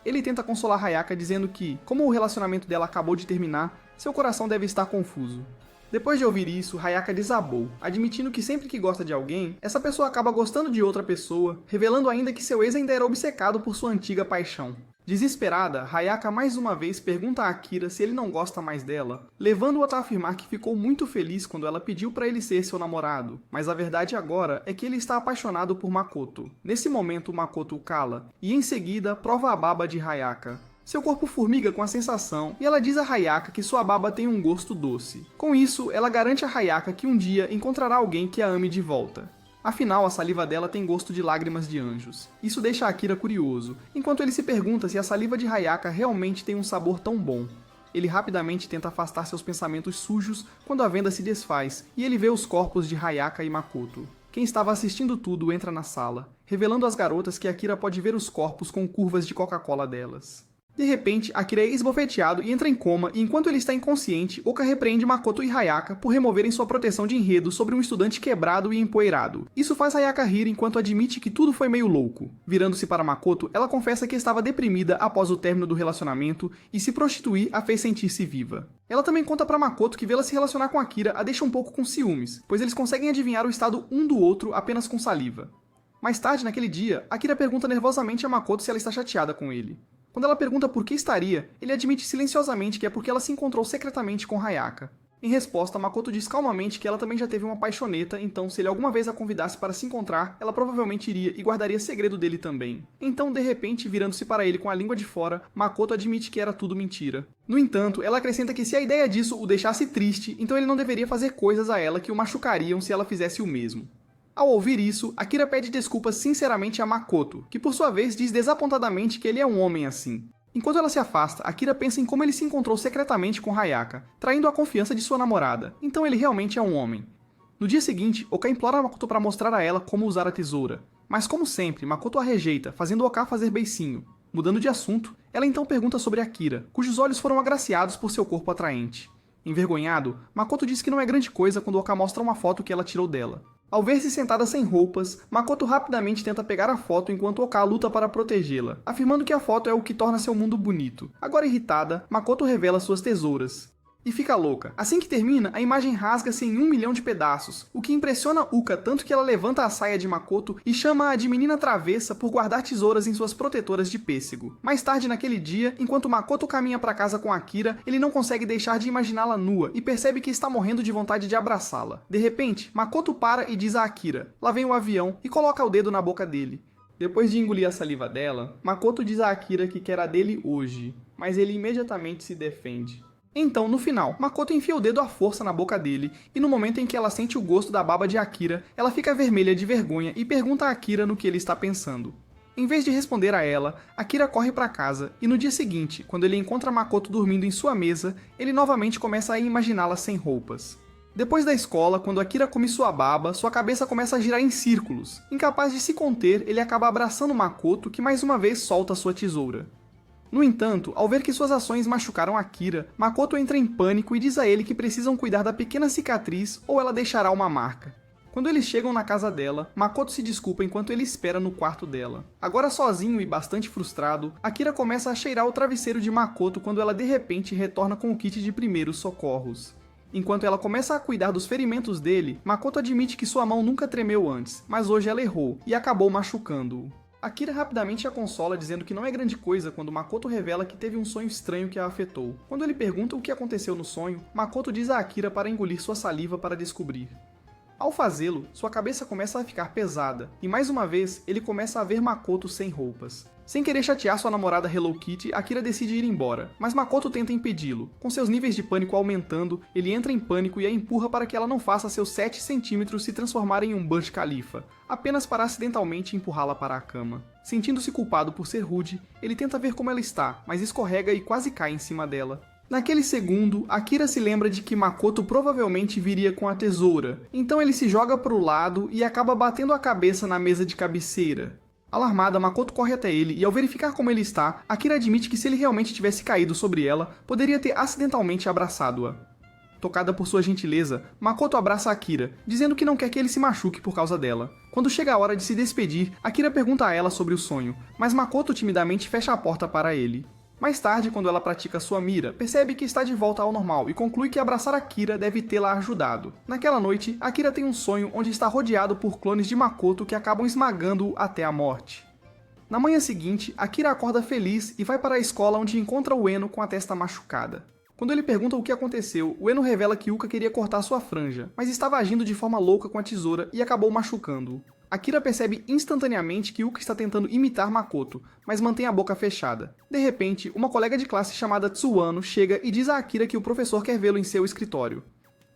Ele tenta consolar Hayaka dizendo que, como o relacionamento dela acabou de terminar, seu coração deve estar confuso. Depois de ouvir isso, Hayaka desabou, admitindo que sempre que gosta de alguém, essa pessoa acaba gostando de outra pessoa, revelando ainda que seu ex ainda era obcecado por sua antiga paixão. Desesperada, Hayaka mais uma vez pergunta a Akira se ele não gosta mais dela, levando-o a afirmar que ficou muito feliz quando ela pediu para ele ser seu namorado, mas a verdade agora é que ele está apaixonado por Makoto. Nesse momento, Makoto o cala, e em seguida prova a baba de Hayaka. Seu corpo formiga com a sensação e ela diz a Hayaka que sua baba tem um gosto doce. Com isso, ela garante a Hayaka que um dia encontrará alguém que a ame de volta. Afinal, a saliva dela tem gosto de lágrimas de anjos. Isso deixa Akira curioso, enquanto ele se pergunta se a saliva de Hayaka realmente tem um sabor tão bom. Ele rapidamente tenta afastar seus pensamentos sujos quando a venda se desfaz e ele vê os corpos de Hayaka e Makoto. Quem estava assistindo tudo entra na sala, revelando às garotas que Akira pode ver os corpos com curvas de Coca-Cola delas. De repente, Akira é esbofeteado e entra em coma, e enquanto ele está inconsciente, Oka repreende Makoto e Hayaka por removerem sua proteção de enredo sobre um estudante quebrado e empoeirado. Isso faz Hayaka rir enquanto admite que tudo foi meio louco. Virando-se para Makoto, ela confessa que estava deprimida após o término do relacionamento e se prostituir a fez sentir-se viva. Ela também conta para Makoto que vê-la se relacionar com Akira a deixa um pouco com ciúmes, pois eles conseguem adivinhar o estado um do outro apenas com saliva. Mais tarde, naquele dia, Akira pergunta nervosamente a Makoto se ela está chateada com ele. Quando ela pergunta por que estaria, ele admite silenciosamente que é porque ela se encontrou secretamente com Hayaka. Em resposta, Makoto diz calmamente que ela também já teve uma paixoneta, então se ele alguma vez a convidasse para se encontrar, ela provavelmente iria e guardaria segredo dele também. Então, de repente, virando-se para ele com a língua de fora, Makoto admite que era tudo mentira. No entanto, ela acrescenta que se a ideia disso o deixasse triste, então ele não deveria fazer coisas a ela que o machucariam se ela fizesse o mesmo. Ao ouvir isso, Akira pede desculpas sinceramente a Makoto, que por sua vez diz desapontadamente que ele é um homem assim. Enquanto ela se afasta, Akira pensa em como ele se encontrou secretamente com Hayaka, traindo a confiança de sua namorada, então ele realmente é um homem. No dia seguinte, Oka implora Makoto para mostrar a ela como usar a tesoura, mas como sempre, Makoto a rejeita, fazendo Oka fazer beicinho. Mudando de assunto, ela então pergunta sobre Akira, cujos olhos foram agraciados por seu corpo atraente. Envergonhado, Makoto diz que não é grande coisa quando Oka mostra uma foto que ela tirou dela. Ao ver-se sentada sem roupas, Makoto rapidamente tenta pegar a foto enquanto Oka luta para protegê-la, afirmando que a foto é o que torna seu mundo bonito. Agora irritada, Makoto revela suas tesouras. E fica louca. Assim que termina, a imagem rasga-se em 1 milhão de pedaços, o que impressiona Uka tanto que ela levanta a saia de Makoto e chama-a de menina travessa por guardar tesouras em suas protetoras de pêssego. Mais tarde naquele dia, enquanto Makoto caminha para casa com Akira, ele não consegue deixar de imaginá-la nua e percebe que está morrendo de vontade de abraçá-la. De repente, Makoto para e diz a Akira, lá vem o avião, e coloca o dedo na boca dele. Depois de engolir a saliva dela, Makoto diz a Akira que quer a dele hoje, mas ele imediatamente se defende. Então, no final, Makoto enfia o dedo à força na boca dele, e no momento em que ela sente o gosto da baba de Akira, ela fica vermelha de vergonha e pergunta a Akira no que ele está pensando. Em vez de responder a ela, Akira corre para casa, e no dia seguinte, quando ele encontra Makoto dormindo em sua mesa, ele novamente começa a imaginá-la sem roupas. Depois da escola, quando Akira come sua baba, sua cabeça começa a girar em círculos. Incapaz de se conter, ele acaba abraçando Makoto, que mais uma vez solta sua tesoura. No entanto, ao ver que suas ações machucaram Akira, Makoto entra em pânico e diz a ele que precisam cuidar da pequena cicatriz ou ela deixará uma marca. Quando eles chegam na casa dela, Makoto se desculpa enquanto ele espera no quarto dela. Agora sozinho e bastante frustrado, Akira começa a cheirar o travesseiro de Makoto quando ela de repente retorna com o kit de primeiros socorros. Enquanto ela começa a cuidar dos ferimentos dele, Makoto admite que sua mão nunca tremeu antes, mas hoje ela errou e acabou machucando-o. Akira rapidamente a consola dizendo que não é grande coisa quando Makoto revela que teve um sonho estranho que a afetou. Quando ele pergunta o que aconteceu no sonho, Makoto diz a Akira para engolir sua saliva para descobrir. Ao fazê-lo, sua cabeça começa a ficar pesada, e mais uma vez ele começa a ver Makoto sem roupas. Sem querer chatear sua namorada Hello Kitty, Akira decide ir embora, mas Makoto tenta impedi-lo. Com seus níveis de pânico aumentando, ele entra em pânico e a empurra para que ela não faça seus 7 centímetros se transformarem em um Burj Khalifa, apenas para acidentalmente empurrá-la para a cama. Sentindo-se culpado por ser rude, ele tenta ver como ela está, mas escorrega e quase cai em cima dela. Naquele segundo, Akira se lembra de que Makoto provavelmente viria com a tesoura, então ele se joga para o lado e acaba batendo a cabeça na mesa de cabeceira. Alarmada, Makoto corre até ele e ao verificar como ele está, Akira admite que se ele realmente tivesse caído sobre ela, poderia ter acidentalmente abraçado-a. Tocada por sua gentileza, Makoto abraça Akira, dizendo que não quer que ele se machuque por causa dela. Quando chega a hora de se despedir, Akira pergunta a ela sobre o sonho, mas Makoto timidamente fecha a porta para ele. Mais tarde, quando ela pratica sua mira, percebe que está de volta ao normal e conclui que abraçar Akira deve tê-la ajudado. Naquela noite, Akira tem um sonho onde está rodeado por clones de Makoto que acabam esmagando-o até a morte. Na manhã seguinte, Akira acorda feliz e vai para a escola onde encontra o Eno com a testa machucada. Quando ele pergunta o que aconteceu, o Eno revela que Yuka queria cortar sua franja, mas estava agindo de forma louca com a tesoura e acabou machucando-o. Akira percebe instantaneamente que Yuka está tentando imitar Makoto, mas mantém a boca fechada. De repente, uma colega de classe chamada Tsuano chega e diz a Akira que o professor quer vê-lo em seu escritório.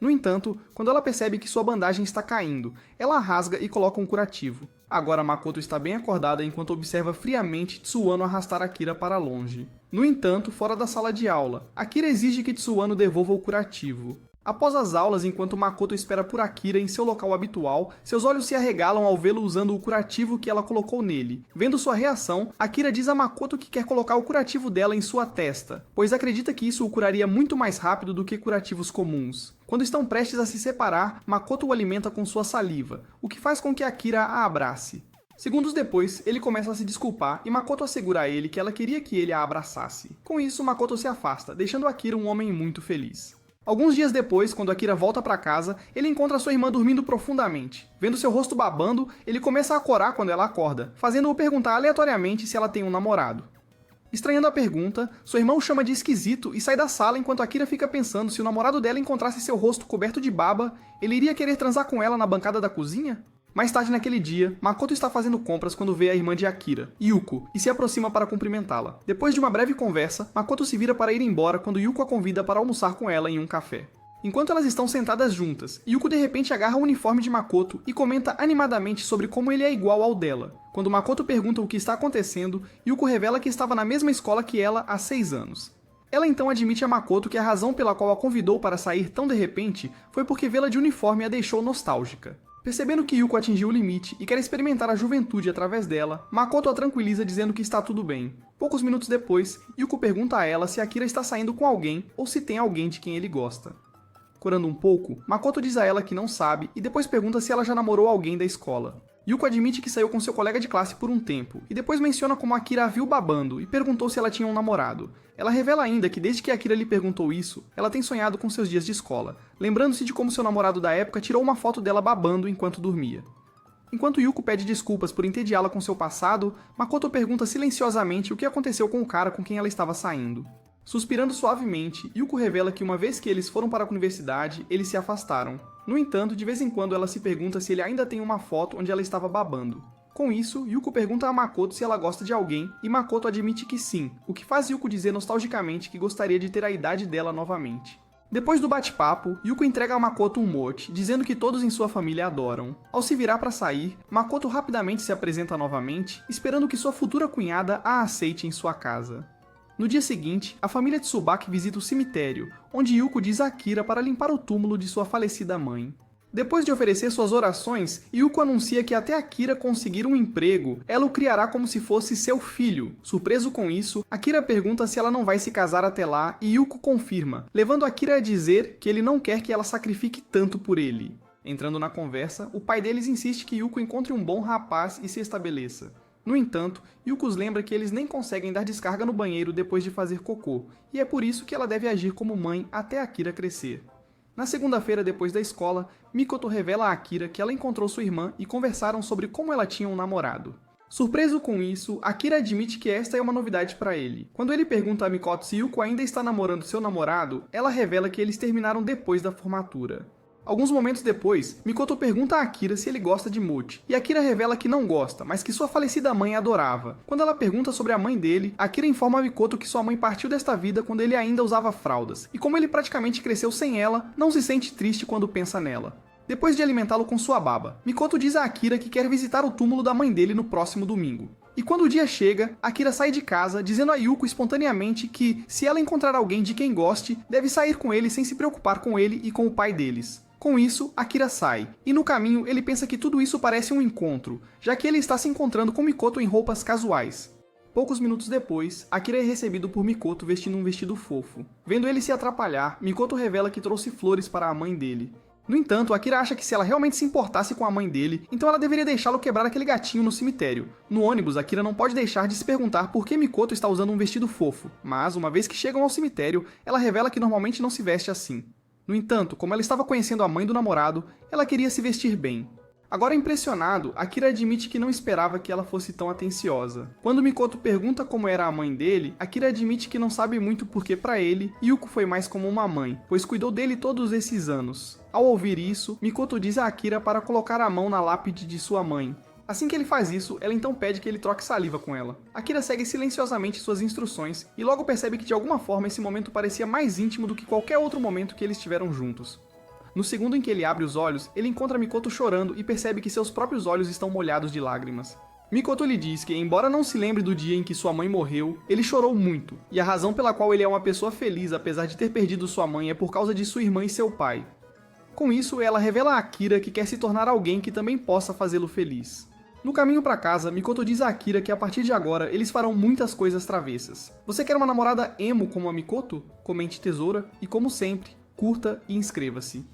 No entanto, quando ela percebe que sua bandagem está caindo, ela a rasga e coloca um curativo. Agora Makoto está bem acordada enquanto observa friamente Tsuano arrastar Akira para longe. No entanto, fora da sala de aula, Akira exige que Tsuano devolva o curativo. Após as aulas, enquanto Makoto espera por Akira em seu local habitual, seus olhos se arregalam ao vê-lo usando o curativo que ela colocou nele. Vendo sua reação, Akira diz a Makoto que quer colocar o curativo dela em sua testa, pois acredita que isso o curaria muito mais rápido do que curativos comuns. Quando estão prestes a se separar, Makoto o alimenta com sua saliva, o que faz com que Akira a abrace. Segundos depois, ele começa a se desculpar e Makoto assegura a ele que ela queria que ele a abraçasse. Com isso, Makoto se afasta, deixando Akira um homem muito feliz. Alguns dias depois, quando Akira volta para casa, ele encontra sua irmã dormindo profundamente. Vendo seu rosto babando, ele começa a corar quando ela acorda, fazendo-o perguntar aleatoriamente se ela tem um namorado. Estranhando a pergunta, sua irmã o chama de esquisito e sai da sala enquanto Akira fica pensando se o namorado dela encontrasse seu rosto coberto de baba, ele iria querer transar com ela na bancada da cozinha? Mais tarde naquele dia, Makoto está fazendo compras quando vê a irmã de Akira, Yuko, e se aproxima para cumprimentá-la. Depois de uma breve conversa, Makoto se vira para ir embora quando Yuko a convida para almoçar com ela em um café. Enquanto elas estão sentadas juntas, Yuko de repente agarra o uniforme de Makoto e comenta animadamente sobre como ele é igual ao dela. Quando Makoto pergunta o que está acontecendo, Yuko revela que estava na mesma escola que ela há 6 anos. Ela então admite a Makoto que a razão pela qual a convidou para sair tão de repente foi porque vê-la de uniforme a deixou nostálgica. Percebendo que Yuko atingiu o limite e quer experimentar a juventude através dela, Makoto a tranquiliza dizendo que está tudo bem. Poucos minutos depois, Yuko pergunta a ela se Akira está saindo com alguém ou se tem alguém de quem ele gosta. Corando um pouco, Makoto diz a ela que não sabe e depois pergunta se ela já namorou alguém da escola. Yuko admite que saiu com seu colega de classe por um tempo, e depois menciona como Akira a viu babando e perguntou se ela tinha um namorado. Ela revela ainda que desde que Akira lhe perguntou isso, ela tem sonhado com seus dias de escola, lembrando-se de como seu namorado da época tirou uma foto dela babando enquanto dormia. Enquanto Yuko pede desculpas por entediá-la com seu passado, Makoto pergunta silenciosamente o que aconteceu com o cara com quem ela estava saindo. Suspirando suavemente, Yuko revela que uma vez que eles foram para a universidade, eles se afastaram. No entanto, de vez em quando ela se pergunta se ele ainda tem uma foto onde ela estava babando. Com isso, Yuko pergunta a Makoto se ela gosta de alguém, e Makoto admite que sim, o que faz Yuko dizer nostalgicamente que gostaria de ter a idade dela novamente. Depois do bate-papo, Yuko entrega a Makoto um mote, dizendo que todos em sua família adoram. Ao se virar para sair, Makoto rapidamente se apresenta novamente, esperando que sua futura cunhada a aceite em sua casa. No dia seguinte, a família Tsubaki visita o cemitério, onde Yuko diz a Akira para limpar o túmulo de sua falecida mãe. Depois de oferecer suas orações, Yuko anuncia que até Akira conseguir um emprego, ela o criará como se fosse seu filho. Surpreso com isso, Akira pergunta se ela não vai se casar até lá e Yuko confirma, levando Akira a dizer que ele não quer que ela sacrifique tanto por ele. Entrando na conversa, o pai deles insiste que Yuko encontre um bom rapaz e se estabeleça. No entanto, Yuko os lembra que eles nem conseguem dar descarga no banheiro depois de fazer cocô, e é por isso que ela deve agir como mãe até Akira crescer. Na segunda-feira depois da escola, Mikoto revela a Akira que ela encontrou sua irmã e conversaram sobre como ela tinha um namorado. Surpreso com isso, Akira admite que esta é uma novidade para ele. Quando ele pergunta a Mikoto se Yuko ainda está namorando seu namorado, ela revela que eles terminaram depois da formatura. Alguns momentos depois, Mikoto pergunta a Akira se ele gosta de mochi, e Akira revela que não gosta, mas que sua falecida mãe adorava. Quando ela pergunta sobre a mãe dele, Akira informa a Mikoto que sua mãe partiu desta vida quando ele ainda usava fraldas, e como ele praticamente cresceu sem ela, não se sente triste quando pensa nela. Depois de alimentá-lo com sua baba, Mikoto diz a Akira que quer visitar o túmulo da mãe dele no próximo domingo. E quando o dia chega, Akira sai de casa, dizendo a Yuko espontaneamente que, se ela encontrar alguém de quem goste, deve sair com ele sem se preocupar com ele e com o pai deles. Com isso, Akira sai, e no caminho ele pensa que tudo isso parece um encontro, já que ele está se encontrando com Mikoto em roupas casuais. Poucos minutos depois, Akira é recebido por Mikoto vestindo um vestido fofo. Vendo ele se atrapalhar, Mikoto revela que trouxe flores para a mãe dele. No entanto, Akira acha que se ela realmente se importasse com a mãe dele, então ela deveria deixá-lo quebrar aquele gatinho no cemitério. No ônibus, Akira não pode deixar de se perguntar por que Mikoto está usando um vestido fofo, mas, uma vez que chegam ao cemitério, ela revela que normalmente não se veste assim. No entanto, como ela estava conhecendo a mãe do namorado, ela queria se vestir bem. Agora impressionado, Akira admite que não esperava que ela fosse tão atenciosa. Quando Mikoto pergunta como era a mãe dele, Akira admite que não sabe muito porque para ele, Yuko foi mais como uma mãe, pois cuidou dele todos esses anos. Ao ouvir isso, Mikoto diz a Akira para colocar a mão na lápide de sua mãe. Assim que ele faz isso, ela então pede que ele troque saliva com ela. Akira segue silenciosamente suas instruções e logo percebe que de alguma forma esse momento parecia mais íntimo do que qualquer outro momento que eles tiveram juntos. No segundo em que ele abre os olhos, ele encontra Mikoto chorando e percebe que seus próprios olhos estão molhados de lágrimas. Mikoto lhe diz que, embora não se lembre do dia em que sua mãe morreu, ele chorou muito, e a razão pela qual ele é uma pessoa feliz apesar de ter perdido sua mãe é por causa de sua irmã e seu pai. Com isso, ela revela a Akira que quer se tornar alguém que também possa fazê-lo feliz. No caminho para casa, Mikoto diz a Akira que a partir de agora eles farão muitas coisas travessas. Você quer uma namorada emo como a Mikoto? Comente tesoura e, como sempre, curta e inscreva-se.